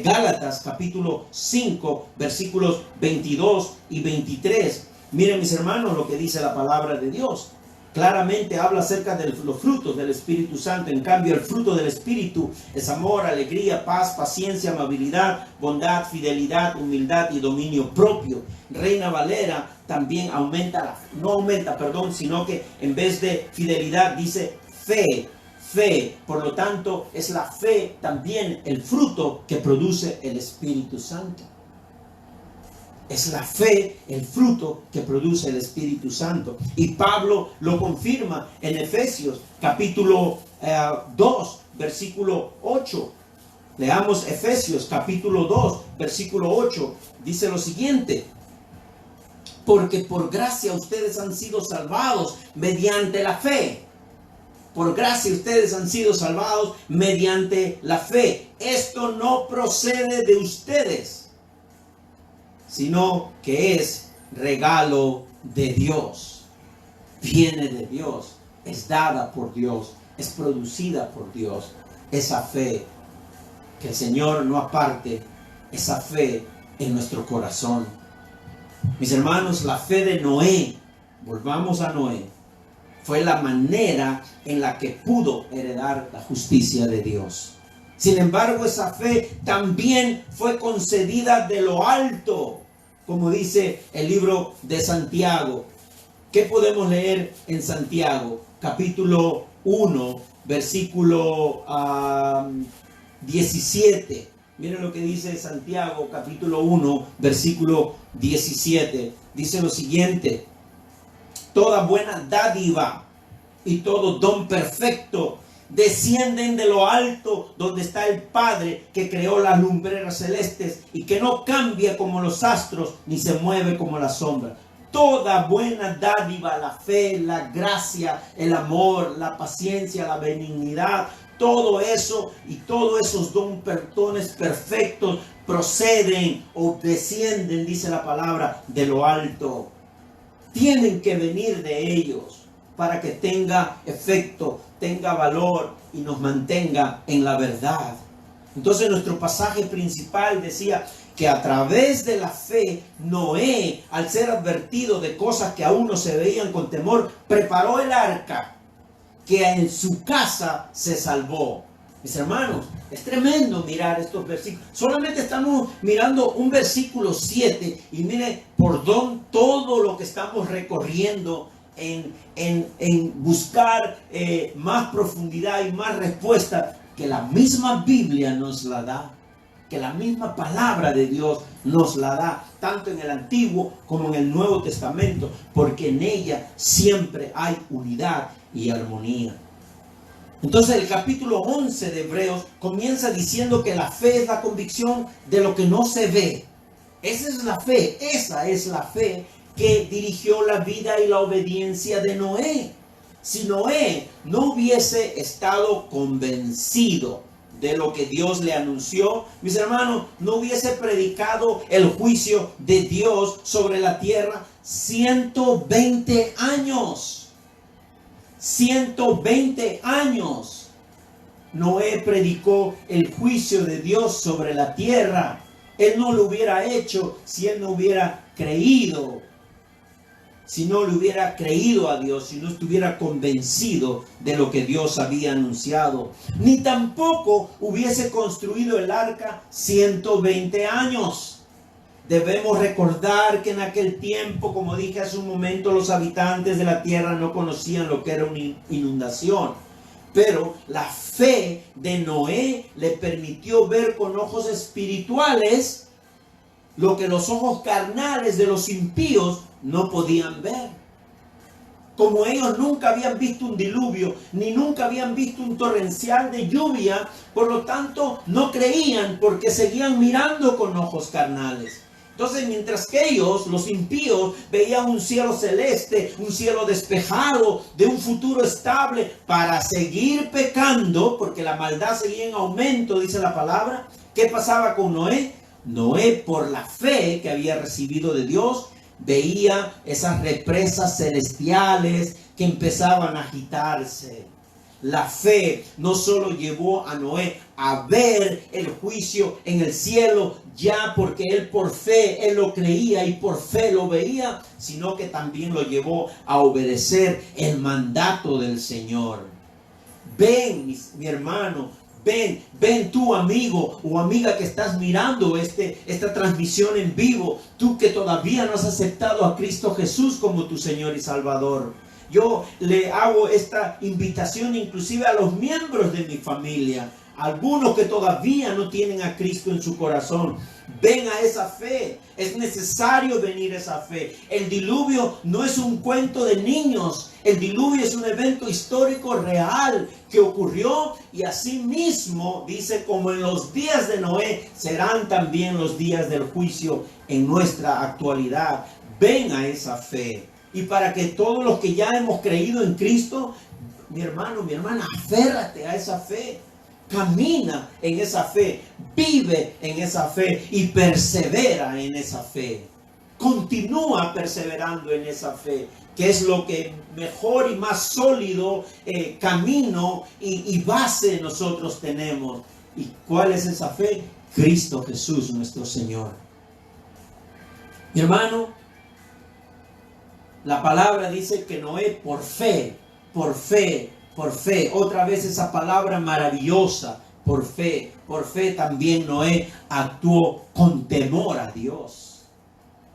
Gálatas capítulo 5, versículos 22 y 23. Miren, mis hermanos, lo que dice la palabra de Dios. Claramente habla acerca de los frutos del Espíritu Santo. En cambio, el fruto del Espíritu es amor, alegría, paz, paciencia, amabilidad, bondad, fidelidad, humildad y dominio propio. Reina Valera también sino que en vez de fidelidad dice fe. Por lo tanto, es la fe también el fruto que produce el Espíritu Santo. Es la fe el fruto que produce el Espíritu Santo. Y Pablo lo confirma en Efesios capítulo 2, versículo 8. Leamos Efesios capítulo 2, versículo 8. Dice lo siguiente. Porque por gracia ustedes han sido salvados mediante la fe. Por gracia ustedes han sido salvados mediante la fe. Esto no procede de ustedes, sino que es regalo de Dios. Viene de Dios, es dada por Dios, es producida por Dios. Esa fe, que el Señor no aparte esa fe en nuestro corazón. Mis hermanos, la fe de Noé, volvamos a Noé, fue la manera en la que pudo heredar la justicia de Dios. Sin embargo, esa fe también fue concedida de lo alto, como dice el libro de Santiago. ¿Qué podemos leer en Santiago? Capítulo 1, versículo 17. Miren lo que dice Santiago, capítulo 1, versículo 17. Dice lo siguiente: toda buena dádiva y todo don perfecto descienden de lo alto, donde está el Padre que creó las lumbreras celestes y que no cambia como los astros ni se mueve como la sombra. Toda buena dádiva, la fe, la gracia, el amor, la paciencia, la benignidad, todo eso y todos esos dones perfectos proceden o descienden, dice la palabra, de lo alto. Tienen que venir de ellos para que tenga efecto, tenga valor y nos mantenga en la verdad. Entonces nuestro pasaje principal decía que a través de la fe, Noé, al ser advertido de cosas que aún no se veían con temor, preparó el arca, que en su casa se salvó. Mis hermanos, es tremendo mirar estos versículos. Solamente estamos mirando un versículo 7 y mire por todo lo que estamos recorriendo en buscar más profundidad y más respuesta, que la misma Biblia nos la da, que la misma palabra de Dios nos la da, tanto en el Antiguo como en el Nuevo Testamento, porque en ella siempre hay unidad y armonía. Entonces el capítulo 11 de Hebreos comienza diciendo que la fe es la convicción de lo que no se ve. Esa es la fe que dirigió la vida y la obediencia de Noé. Si Noé no hubiese estado convencido de lo que Dios le anunció, mis hermanos, no hubiese predicado el juicio de Dios sobre la tierra 120 años. 120 años Noé predicó el juicio de Dios sobre la tierra. Él no lo hubiera hecho si él no hubiera creído. Si no le hubiera creído a Dios, si no estuviera convencido de lo que Dios había anunciado. Ni tampoco hubiese construido el arca 120 años. Debemos recordar que en aquel tiempo, como dije hace un momento, los habitantes de la tierra no conocían lo que era una inundación. Pero la fe de Noé le permitió ver con ojos espirituales lo que los ojos carnales de los impíos no podían ver. Como ellos nunca habían visto un diluvio, ni nunca habían visto un torrencial de lluvia, por lo tanto no creían, porque seguían mirando con ojos carnales. Entonces, mientras que ellos, los impíos, veían un cielo celeste, un cielo despejado, de un futuro estable para seguir pecando, porque la maldad seguía en aumento, dice la palabra. ¿Qué pasaba con Noé? Noé, por la fe que había recibido de Dios, veía esas represas celestiales que empezaban a agitarse. La fe no solo llevó a Noé a ver el juicio en el cielo, ya porque él por fe, él lo creía y por fe lo veía, sino que también lo llevó a obedecer el mandato del Señor. Ven, mi hermano, ven tú, amigo o amiga que estás mirando esta transmisión en vivo, tú que todavía no has aceptado a Cristo Jesús como tu Señor y Salvador. Yo le hago esta invitación inclusive a los miembros de mi familia, algunos que todavía no tienen a Cristo en su corazón. Ven a esa fe, es necesario venir a esa fe. El diluvio no es un cuento de niños, el diluvio es un evento histórico real que ocurrió, y así mismo, dice, como en los días de Noé, serán también los días del juicio en nuestra actualidad. Ven a esa fe. Y para que todos los que ya hemos creído en Cristo, mi hermano, mi hermana, aférrate a esa fe. camina en esa fe, vive en esa fe y persevera en esa fe. Continúa perseverando en esa fe, que es lo que mejor y más sólido camino y base nosotros tenemos. ¿Y cuál es esa fe? Cristo Jesús nuestro Señor. Mi hermano, la palabra dice que Noé por fe, otra vez esa palabra maravillosa, por fe también Noé actuó con temor a Dios.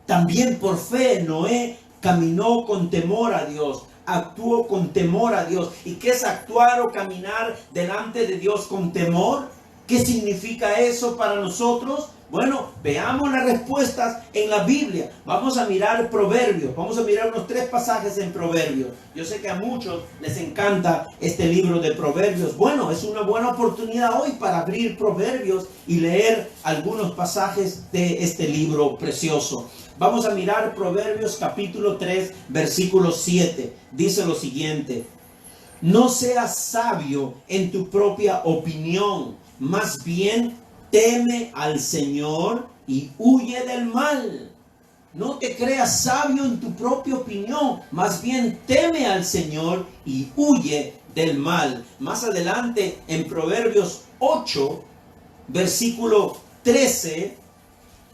También por fe Noé caminó con temor a Dios, actuó con temor a Dios. ¿Y qué es actuar o caminar delante de Dios con temor? ¿Qué significa eso para nosotros? Bueno, veamos las respuestas en la Biblia. Vamos a mirar Proverbios. Vamos a mirar unos 3 pasajes en Proverbios. Yo sé que a muchos les encanta este libro de Proverbios. Bueno, es una buena oportunidad hoy para abrir Proverbios y leer algunos pasajes de este libro precioso. Vamos a mirar Proverbios capítulo 3, versículo 7. Dice lo siguiente: no seas sabio en tu propia opinión, más bien teme al Señor y huye del mal. No te creas sabio en tu propia opinión, más bien teme al Señor y huye del mal. Más adelante en Proverbios 8, versículo 13,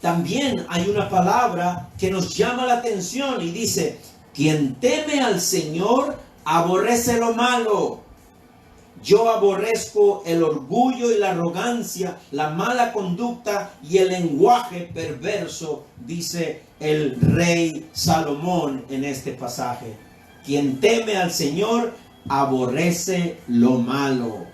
también hay una palabra que nos llama la atención y dice: quien teme al Señor aborrece lo malo. Yo aborrezco el orgullo y la arrogancia, la mala conducta y el lenguaje perverso, dice el rey Salomón en este pasaje. Quien teme al Señor aborrece lo malo.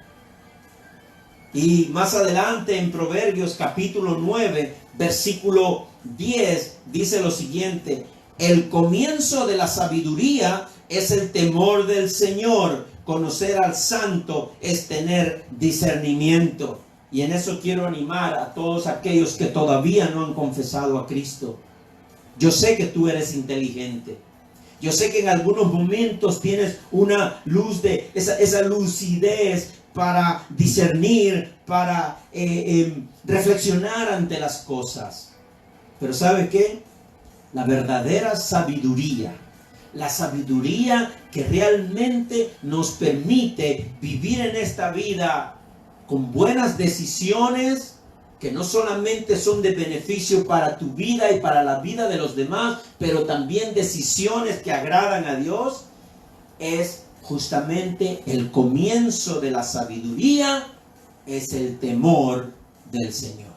Y más adelante en Proverbios capítulo 9, versículo 10, dice lo siguiente: el comienzo de la sabiduría es el temor del Señor. Conocer al santo es tener discernimiento. Y en eso quiero animar a todos aquellos que todavía no han confesado a Cristo. Yo sé que tú eres inteligente. Yo sé que en algunos momentos tienes una luz de esa lucidez para discernir, para reflexionar ante las cosas. Pero ¿sabe qué? La verdadera sabiduría, la sabiduría que realmente nos permite vivir en esta vida con buenas decisiones, que no solamente son de beneficio para tu vida y para la vida de los demás, pero también decisiones que agradan a Dios, es justamente el comienzo de la sabiduría, es el temor del Señor.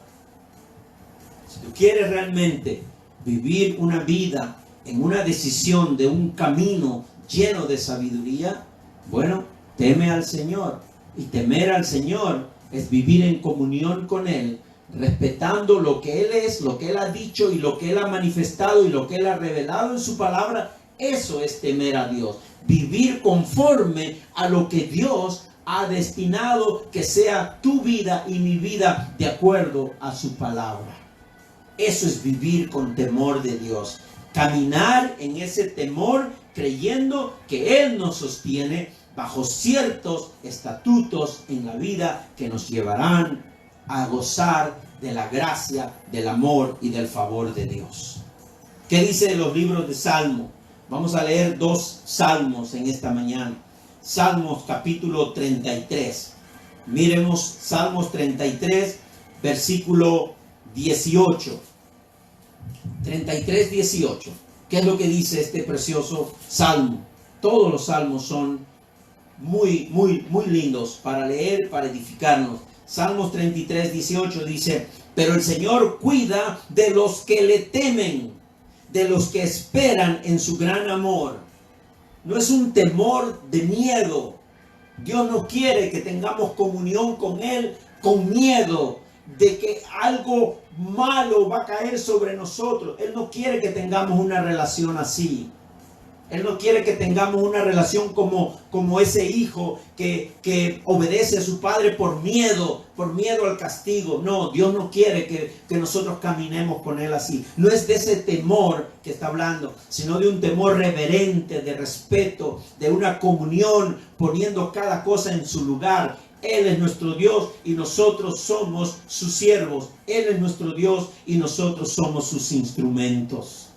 Si tú quieres realmente vivir una vida en una decisión de un camino lleno de sabiduría, bueno, teme al Señor. Y temer al Señor es vivir en comunión con Él, respetando lo que Él es, lo que Él ha dicho y lo que Él ha manifestado y lo que Él ha revelado en su palabra. Eso es temer a Dios. Vivir conforme a lo que Dios ha destinado que sea tu vida y mi vida de acuerdo a su palabra. Eso es vivir con temor de Dios. Caminar en ese temor creyendo que Él nos sostiene bajo ciertos estatutos en la vida que nos llevarán a gozar de la gracia, del amor y del favor de Dios. ¿Qué dice los libros de Salmo? Vamos a leer 2 salmos en esta mañana. Salmos capítulo 33. Miremos Salmos 33, versículo 18. 33, 18. ¿Qué es lo que dice este precioso salmo? Todos los salmos son muy lindos para leer, para edificarnos. Salmos 33, 18 dice: pero el Señor cuida de los que le temen, de los que esperan en su gran amor. No es un temor de miedo. Dios no quiere que tengamos comunión con Él con miedo de que algo malo va a caer sobre nosotros. Él no quiere que tengamos una relación así. Él no quiere que tengamos una relación como ese hijo que obedece a su padre por miedo al castigo. No, Dios no quiere que nosotros caminemos con Él así. No es de ese temor que está hablando, sino de un temor reverente, de respeto, de una comunión, poniendo cada cosa en su lugar. Él es nuestro Dios y nosotros somos sus siervos. Él es nuestro Dios y nosotros somos sus instrumentos.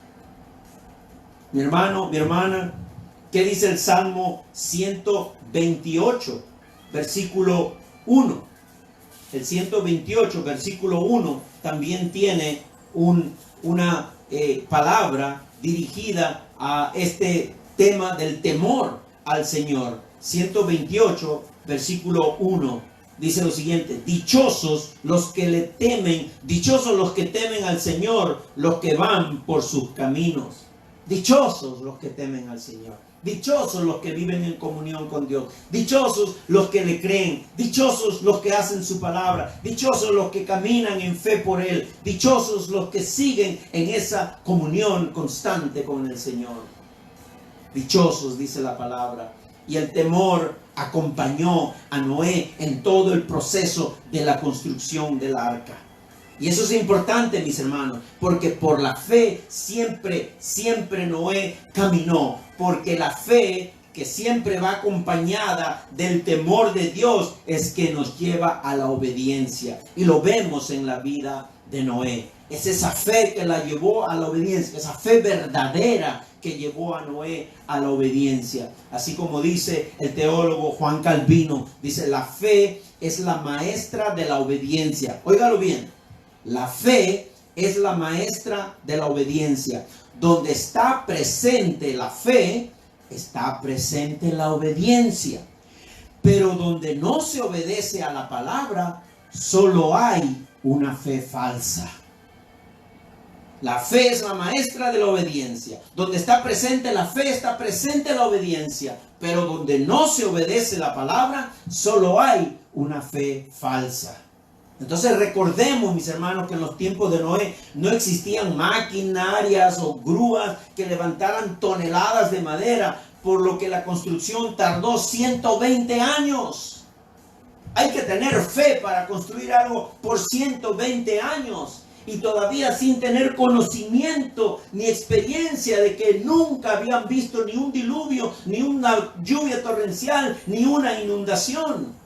Mi hermano, mi hermana, ¿qué dice el Salmo 128, versículo 1? El 128, versículo 1, también tiene una palabra dirigida a este tema del temor al Señor. 128, versículo 1, dice lo siguiente: dichosos los que le temen, dichosos los que temen al Señor, los que van por sus caminos. Dichosos los que temen al Señor. Dichosos los que viven en comunión con Dios. Dichosos los que le creen. Dichosos los que hacen su palabra. Dichosos los que caminan en fe por Él. Dichosos los que siguen en esa comunión constante con el Señor. Dichosos, dice la palabra. Y el temor acompañó a Noé en todo el proceso de la construcción del arca. Y eso es importante, mis hermanos, porque por la fe siempre Noé caminó. Porque la fe que siempre va acompañada del temor de Dios es que nos lleva a la obediencia. Y lo vemos en la vida de Noé. Es esa fe que la llevó a la obediencia, esa fe verdadera que llevó a Noé a la obediencia. Así como dice el teólogo Juan Calvino, dice: la fe es la maestra de la obediencia. Óigalo bien. La fe es la maestra de la obediencia. Donde está presente la fe, está presente la obediencia. Pero donde no se obedece a la palabra, solo hay una fe falsa. La fe es la maestra de la obediencia. Donde está presente la fe, está presente la obediencia. Pero donde no se obedece la palabra, solo hay una fe falsa. Entonces recordemos, mis hermanos, que en los tiempos de Noé no existían maquinarias o grúas que levantaran toneladas de madera, por lo que la construcción tardó 120 años. Hay que tener fe para construir algo por 120 años. Y todavía sin tener conocimiento ni experiencia de que nunca habían visto ni un diluvio, ni una lluvia torrencial, ni una inundación.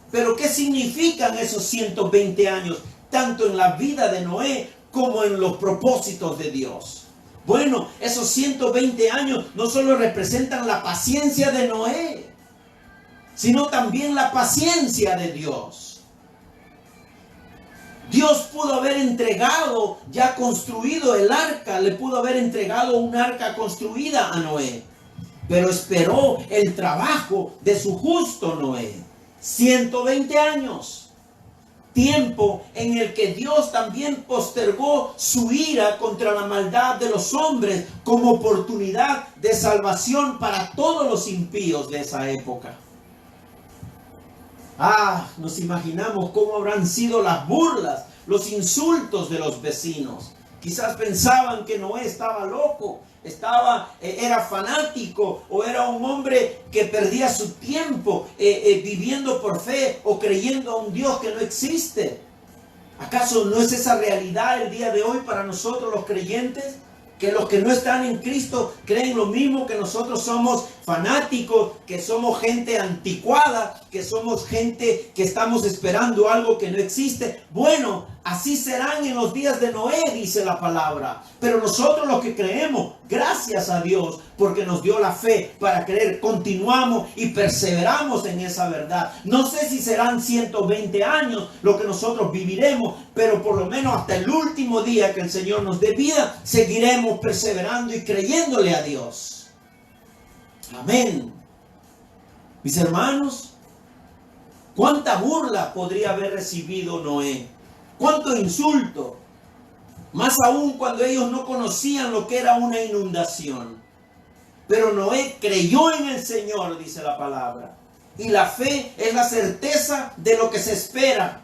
Pero ¿qué significan esos 120 años? Tanto en la vida de Noé como en los propósitos de Dios. Bueno, esos 120 años no solo representan la paciencia de Noé, sino también la paciencia de Dios. Dios pudo haber entregado, ya construido el arca, le pudo haber entregado un arca construida a Noé. Pero esperó el trabajo de su justo Noé. 120 años. Tiempo en el que Dios también postergó su ira contra la maldad de los hombres como oportunidad de salvación para todos los impíos de esa época. Nos imaginamos cómo habrán sido las burlas, los insultos de los vecinos. Quizás pensaban que Noé estaba loco, era fanático, o era un hombre que perdía su tiempo viviendo por fe o creyendo a un Dios que no existe. ¿Acaso no es esa realidad el día de hoy para nosotros los creyentes? Que los que no están en Cristo creen lo mismo, que nosotros somos fanáticos, que somos gente anticuada, que somos gente que estamos esperando algo que no existe. Bueno, así serán en los días de Noé, dice la palabra. Pero nosotros los que creemos, gracias a Dios, porque nos dio la fe para creer, continuamos y perseveramos en esa verdad. No sé si serán 120 años lo que nosotros viviremos, pero por lo menos hasta el último día que el Señor nos dé vida, seguiremos perseverando y creyéndole a Dios. Amén. Mis hermanos, ¿cuánta burla podría haber recibido Noé? ¿Cuánto insulto? Más aún cuando ellos no conocían lo que era una inundación. Pero Noé creyó en el Señor, dice la palabra. Y la fe es la certeza de lo que se espera.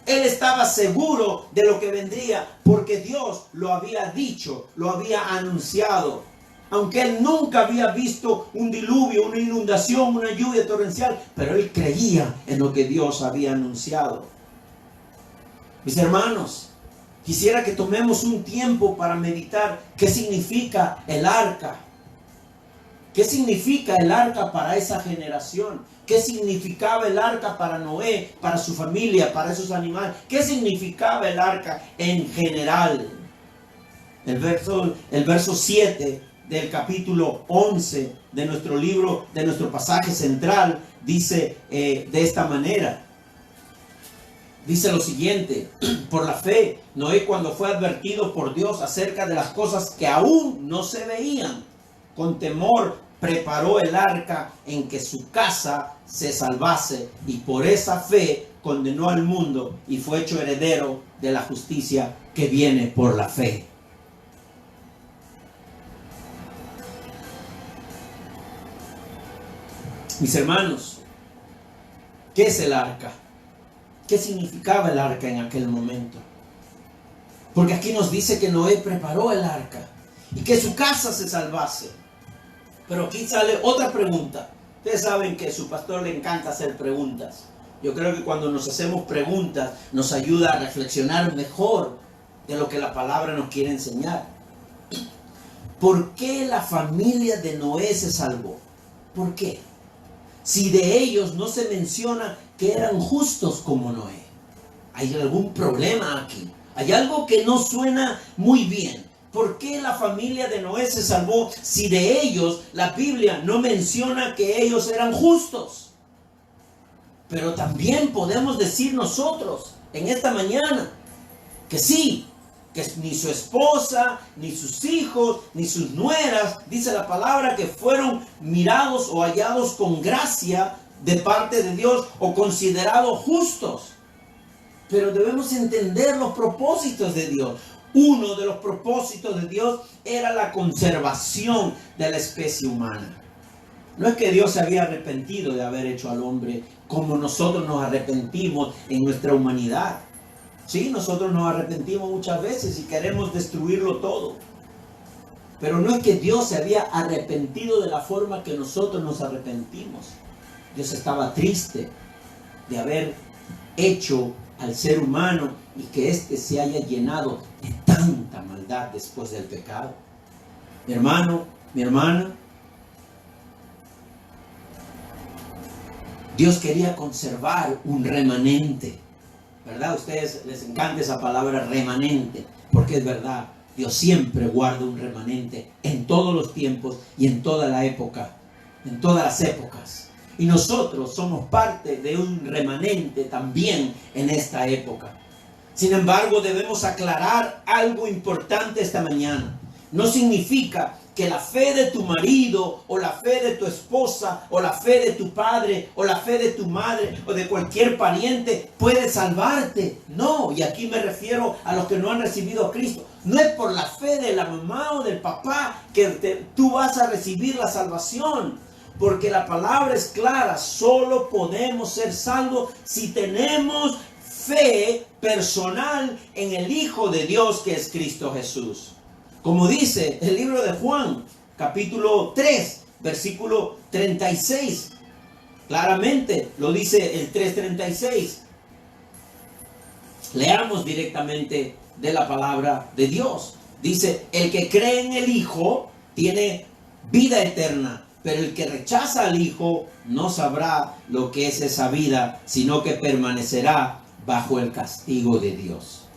Él estaba seguro de lo que vendría porque Dios lo había dicho, lo había anunciado. Aunque él nunca había visto un diluvio, una inundación, una lluvia torrencial, pero él creía en lo que Dios había anunciado. Mis hermanos, quisiera que tomemos un tiempo para meditar qué significa el arca. ¿Qué significa el arca para esa generación? ¿Qué significaba el arca para Noé, para su familia, para esos animales? ¿Qué significaba el arca en general? El verso 7 del capítulo 11 de nuestro libro, de nuestro pasaje central, dice de esta manera. Dice lo siguiente: por la fe, Noé, cuando fue advertido por Dios acerca de las cosas que aún no se veían, con temor preparó el arca en que su casa se salvase, y por esa fe condenó al mundo y fue hecho heredero de la justicia que viene por la fe. Mis hermanos, ¿qué es el arca? ¿Qué significaba el arca en aquel momento? Porque aquí nos dice que Noé preparó el arca y que su casa se salvase. Pero aquí sale otra pregunta. Ustedes saben que a su pastor le encanta hacer preguntas. Yo creo que cuando nos hacemos preguntas nos ayuda a reflexionar mejor de lo que la palabra nos quiere enseñar. ¿Por qué la familia de Noé se salvó? ¿Por qué? Si de ellos no se menciona que eran justos como Noé. ¿Hay algún problema aquí? Hay algo que no suena muy bien. ¿Por qué la familia de Noé se salvó si de ellos la Biblia no menciona que ellos eran justos? Pero también podemos decir nosotros en esta mañana que sí, que ni su esposa, ni sus hijos, ni sus nueras, dice la palabra, que fueron mirados o hallados con gracia de parte de Dios o considerados justos. Pero debemos entender los propósitos de Dios. Uno de los propósitos de Dios era la conservación de la especie humana. No es que Dios se había arrepentido de haber hecho al hombre como nosotros nos arrepentimos en nuestra humanidad. Sí, nosotros nos arrepentimos muchas veces y queremos destruirlo todo. Pero no es que Dios se había arrepentido de la forma que nosotros nos arrepentimos. Dios estaba triste de haber hecho al ser humano y que éste se haya llenado de tanta maldad después del pecado. Mi hermano, mi hermana, Dios quería conservar un remanente. ¿Verdad? A ustedes les encanta esa palabra remanente, porque es verdad, Dios siempre guarda un remanente en todos los tiempos y en toda la época, en todas las épocas. Y nosotros somos parte de un remanente también en esta época. Sin embargo, debemos aclarar algo importante esta mañana. No significa que la fe de tu marido o la fe de tu esposa o la fe de tu padre o la fe de tu madre o de cualquier pariente puede salvarte. No, y aquí me refiero a los que no han recibido a Cristo. No es por la fe de la mamá o del papá que tú vas a recibir la salvación. Porque la palabra es clara, solo podemos ser salvos si tenemos fe personal en el Hijo de Dios que es Cristo Jesús. Como dice el libro de Juan, capítulo 3, versículo 36. Claramente lo dice el 3:36. Leamos directamente de la palabra de Dios. Dice, el que cree en el Hijo tiene vida eterna, pero el que rechaza al Hijo no sabrá lo que es esa vida, sino que permanecerá bajo el castigo de Dios.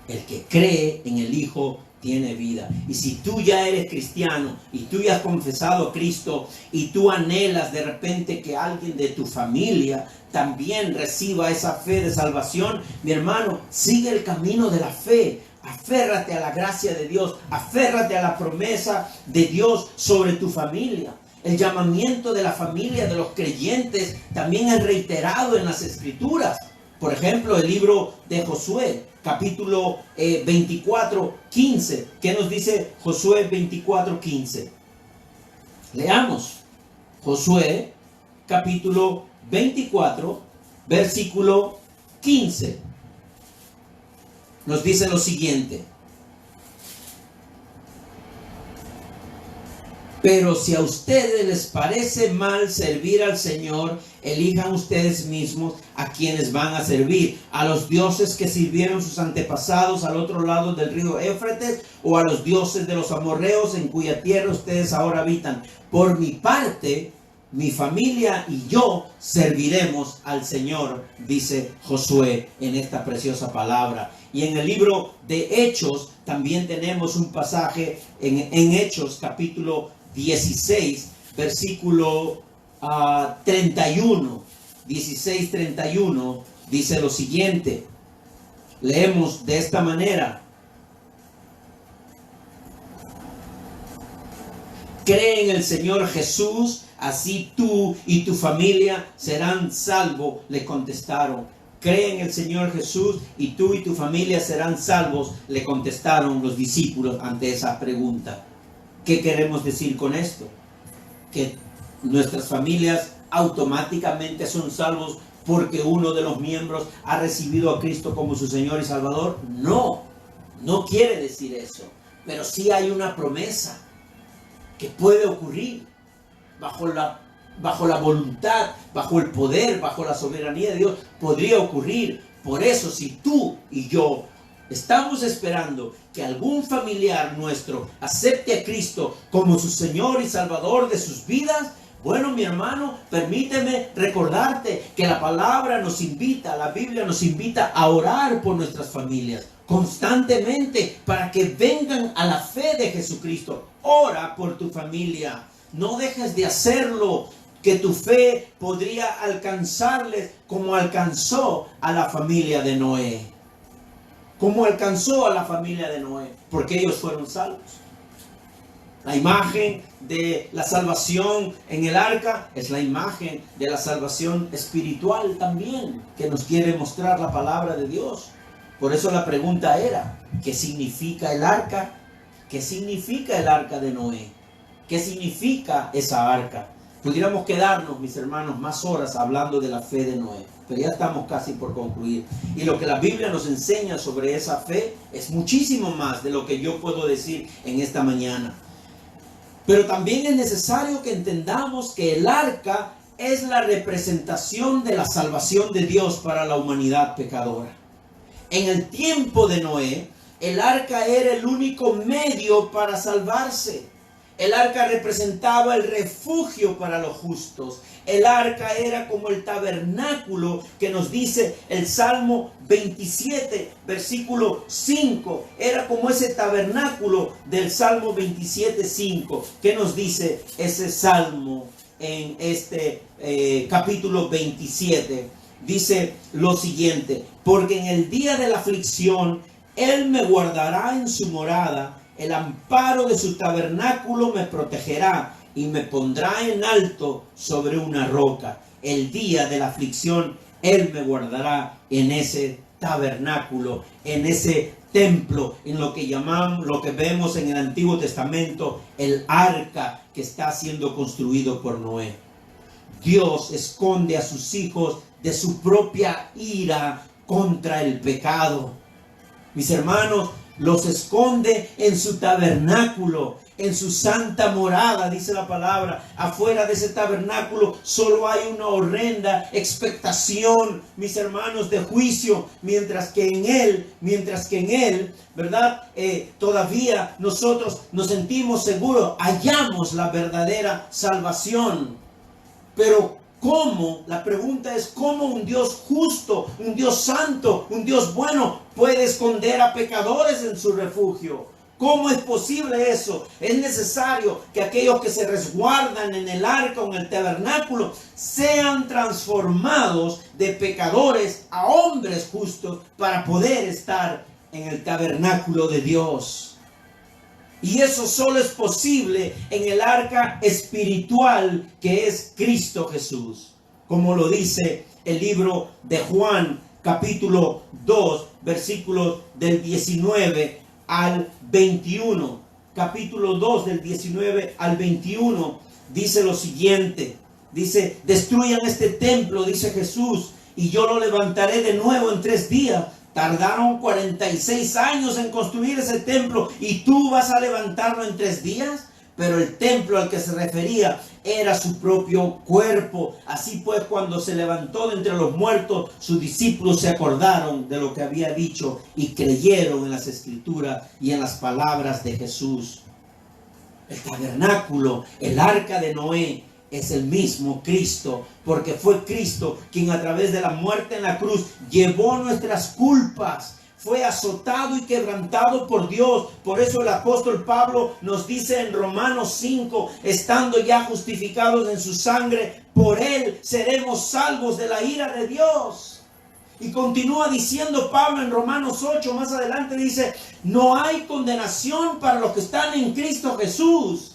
El que cree en el Hijo tiene vida. Y si tú ya eres cristiano y tú ya has confesado a Cristo y tú anhelas de repente que alguien de tu familia también reciba esa fe de salvación, mi hermano, sigue el camino de la fe. Aférrate a la gracia de Dios, aférrate a la promesa de Dios sobre tu familia. El llamamiento de la familia de los creyentes también es reiterado en las Escrituras. Por ejemplo, el libro de Josué, capítulo 24:15. ¿Qué nos dice Josué 24:15? Leamos. Josué, capítulo 24, versículo 15. Nos dice lo siguiente. Pero si a ustedes les parece mal servir al Señor, elijan ustedes mismos a quienes van a servir, a los dioses que sirvieron sus antepasados al otro lado del río Éufrates, o a los dioses de los amorreos en cuya tierra ustedes ahora habitan. Por mi parte, mi familia y yo serviremos al Señor, dice Josué en esta preciosa palabra. Y en el libro de Hechos también tenemos un pasaje en Hechos capítulo 16, versículo 31, 16:31, dice lo siguiente. Leemos de esta manera: cree en el Señor Jesús, así tú y tu familia serán salvos, le contestaron. Cree en el Señor Jesús y tú y tu familia serán salvos, le contestaron los discípulos ante esa pregunta. ¿Qué queremos decir con esto? ¿Que nuestras familias automáticamente son salvos porque uno de los miembros ha recibido a Cristo como su Señor y Salvador? No, no quiere decir eso. Pero sí hay una promesa que puede ocurrir bajo la voluntad, bajo el poder, bajo la soberanía de Dios. Podría ocurrir. Por eso, si tú y yo estamos esperando que algún familiar nuestro acepte a Cristo como su Señor y Salvador de sus vidas, bueno, mi hermano, permíteme recordarte que la palabra nos invita, la Biblia nos invita a orar por nuestras familias constantemente para que vengan a la fe de Jesucristo. Ora por tu familia, no dejes de hacerlo, que tu fe podría alcanzarles como alcanzó a la familia de Noé. Como alcanzó a la familia de Noé, porque ellos fueron salvos. La imagen de la salvación en el arca es la imagen de la salvación espiritual también, que nos quiere mostrar la palabra de Dios. Por eso la pregunta era, ¿qué significa el arca? ¿Qué significa el arca de Noé? ¿Qué significa esa arca? Pudiéramos quedarnos, mis hermanos, más horas hablando de la fe de Noé, pero ya estamos casi por concluir. Y lo que la Biblia nos enseña sobre esa fe es muchísimo más de lo que yo puedo decir en esta mañana. Pero también es necesario que entendamos que el arca es la representación de la salvación de Dios para la humanidad pecadora. En el tiempo de Noé, el arca era el único medio para salvarse. El arca representaba el refugio para los justos. El arca era como el tabernáculo que nos dice el Salmo 27, versículo 5. Era como ese tabernáculo del Salmo 27, 5. ¿Qué nos dice ese Salmo en este capítulo 27? Dice lo siguiente: porque en el día de la aflicción Él me guardará en su morada. El amparo de su tabernáculo me protegerá y me pondrá en alto sobre una roca. El día de la aflicción, Él me guardará en ese tabernáculo, en ese templo, en lo que llamamos, lo que vemos en el Antiguo Testamento, el arca que está siendo construido por Noé. Dios esconde a sus hijos de su propia ira contra el pecado. Mis hermanos, los esconde en su tabernáculo, en su santa morada, dice la palabra. Afuera de ese tabernáculo solo hay una horrenda expectación, mis hermanos, de juicio, mientras que en Él, ¿verdad? Todavía nosotros nos sentimos seguros, hallamos la verdadera salvación. Pero ¿cómo? La pregunta es, ¿cómo un Dios justo, un Dios santo, un Dios bueno puede esconder a pecadores en su refugio? ¿Cómo es posible eso? Es necesario que aquellos que se resguardan en el arca o en el tabernáculo sean transformados de pecadores a hombres justos para poder estar en el tabernáculo de Dios. Y eso solo es posible en el arca espiritual que es Cristo Jesús. Como lo dice el libro de Juan, capítulo 2, versículos del 19 al 21. Capítulo 2 del 19 al 21 dice lo siguiente. Dice: destruyan este templo, dice Jesús, y yo lo levantaré de nuevo en 3 días. Tardaron 46 años en construir ese templo y tú vas a levantarlo en 3 días. pero el templo al que se refería era su propio cuerpo. Así pues, cuando se levantó de entre los muertos, sus discípulos se acordaron de lo que había dicho y creyeron en las Escrituras y en las palabras de Jesús. El tabernáculo, el arca de Noé, es el mismo Cristo, porque fue Cristo quien a través de la muerte en la cruz llevó nuestras culpas. Fue azotado y quebrantado por Dios. Por eso el apóstol Pablo nos dice en Romanos 5, estando ya justificados en su sangre, por él seremos salvos de la ira de Dios. Y continúa diciendo Pablo en Romanos 8, más adelante dice, no hay condenación para los que están en Cristo Jesús.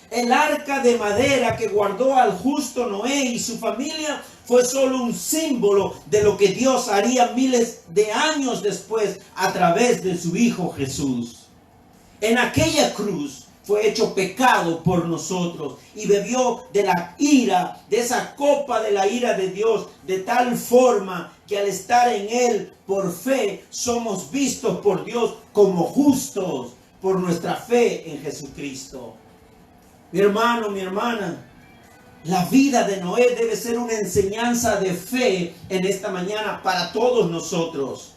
El arca de madera que guardó al justo Noé y su familia fue solo un símbolo de lo que Dios haría miles de años después a través de su Hijo Jesús. En aquella cruz fue hecho pecado por nosotros y bebió de la ira, de esa copa de la ira de Dios, de tal forma que al estar en él por fe somos vistos por Dios como justos por nuestra fe en Jesucristo. Mi hermano, mi hermana, la vida de Noé debe ser una enseñanza de fe en esta mañana para todos nosotros.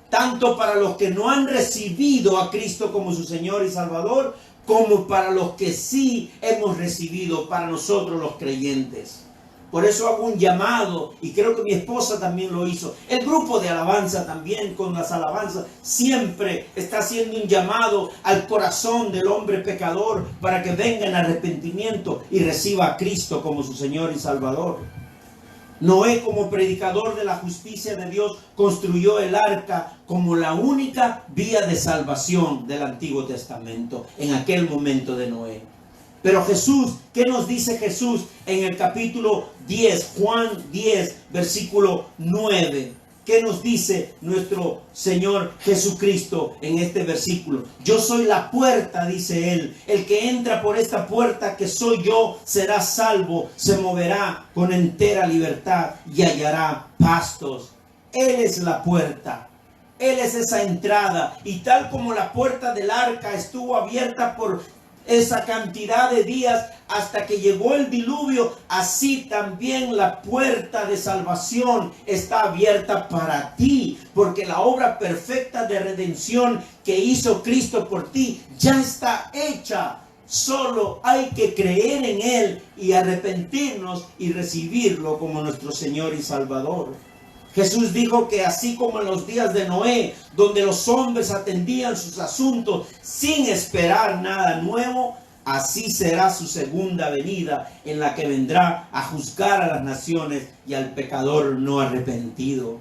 Tanto para los que no han recibido a Cristo como su Señor y Salvador, como para los que sí hemos recibido, para nosotros los creyentes. Por eso hago un llamado, y creo que mi esposa también lo hizo. El grupo de alabanza también, con las alabanzas, siempre está haciendo un llamado al corazón del hombre pecador para que venga en arrepentimiento y reciba a Cristo como su Señor y Salvador. Noé, como predicador de la justicia de Dios, construyó el arca como la única vía de salvación del Antiguo Testamento en aquel momento de Noé. Pero Jesús, ¿qué nos dice Jesús en el capítulo 10, Juan 10, versículo 9? ¿Qué nos dice nuestro Señor Jesucristo en este versículo? Yo soy la puerta, dice Él. El que entra por esta puerta que soy yo será salvo, se moverá con entera libertad y hallará pastos. Él es la puerta. Él es esa entrada. Y tal como la puerta del arca estuvo abierta por esa cantidad de días hasta que llegó el diluvio, así también la puerta de salvación está abierta para ti, porque la obra perfecta de redención que hizo Cristo por ti ya está hecha. Solo hay que creer en Él y arrepentirnos y recibirlo como nuestro Señor y Salvador. Jesús dijo que así como en los días de Noé, donde los hombres atendían sus asuntos sin esperar nada nuevo, así será su segunda venida, en la que vendrá a juzgar a las naciones y al pecador no arrepentido.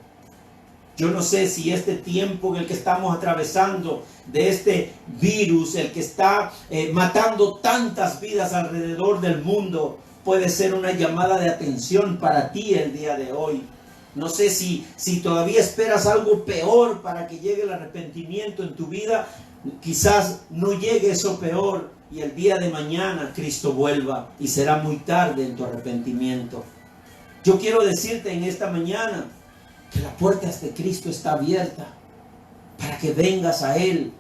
Yo no sé si este tiempo en el que estamos atravesando, de este virus, el que está matando tantas vidas alrededor del mundo, puede ser una llamada de atención para ti el día de hoy. No sé si todavía esperas algo peor para que llegue el arrepentimiento en tu vida. Quizás no llegue eso peor y el día de mañana Cristo vuelva y será muy tarde en tu arrepentimiento. Yo quiero decirte en esta mañana que la puerta de Cristo está abierta para que vengas a Él.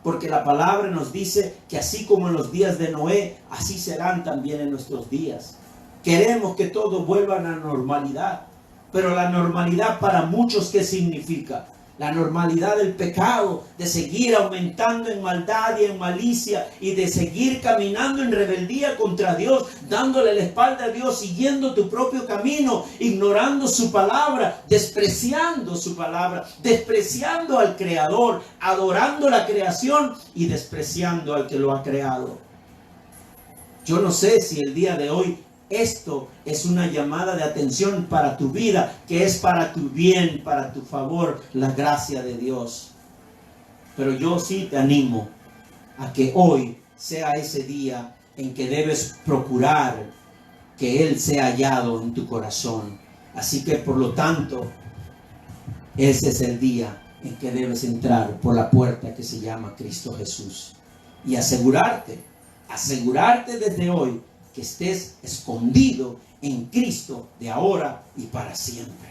Porque la palabra nos dice que así como en los días de Noé, así serán también en nuestros días. Queremos que todo vuelva a la normalidad. Pero la normalidad para muchos, ¿qué significa? La normalidad del pecado, de seguir aumentando en maldad y en malicia y de seguir caminando en rebeldía contra Dios, dándole la espalda a Dios, siguiendo tu propio camino, ignorando su palabra, despreciando su palabra, despreciando al Creador, adorando la creación y despreciando al que lo ha creado. Yo no sé si el día de hoy esto es una llamada de atención para tu vida, que es para tu bien, para tu favor, la gracia de Dios. Pero yo sí te animo a que hoy sea ese día en que debes procurar que Él sea hallado en tu corazón. Así que por lo tanto, ese es el día en que debes entrar por la puerta que se llama Cristo Jesús. Y asegurarte desde hoy que estés escondido en Cristo de ahora y para siempre.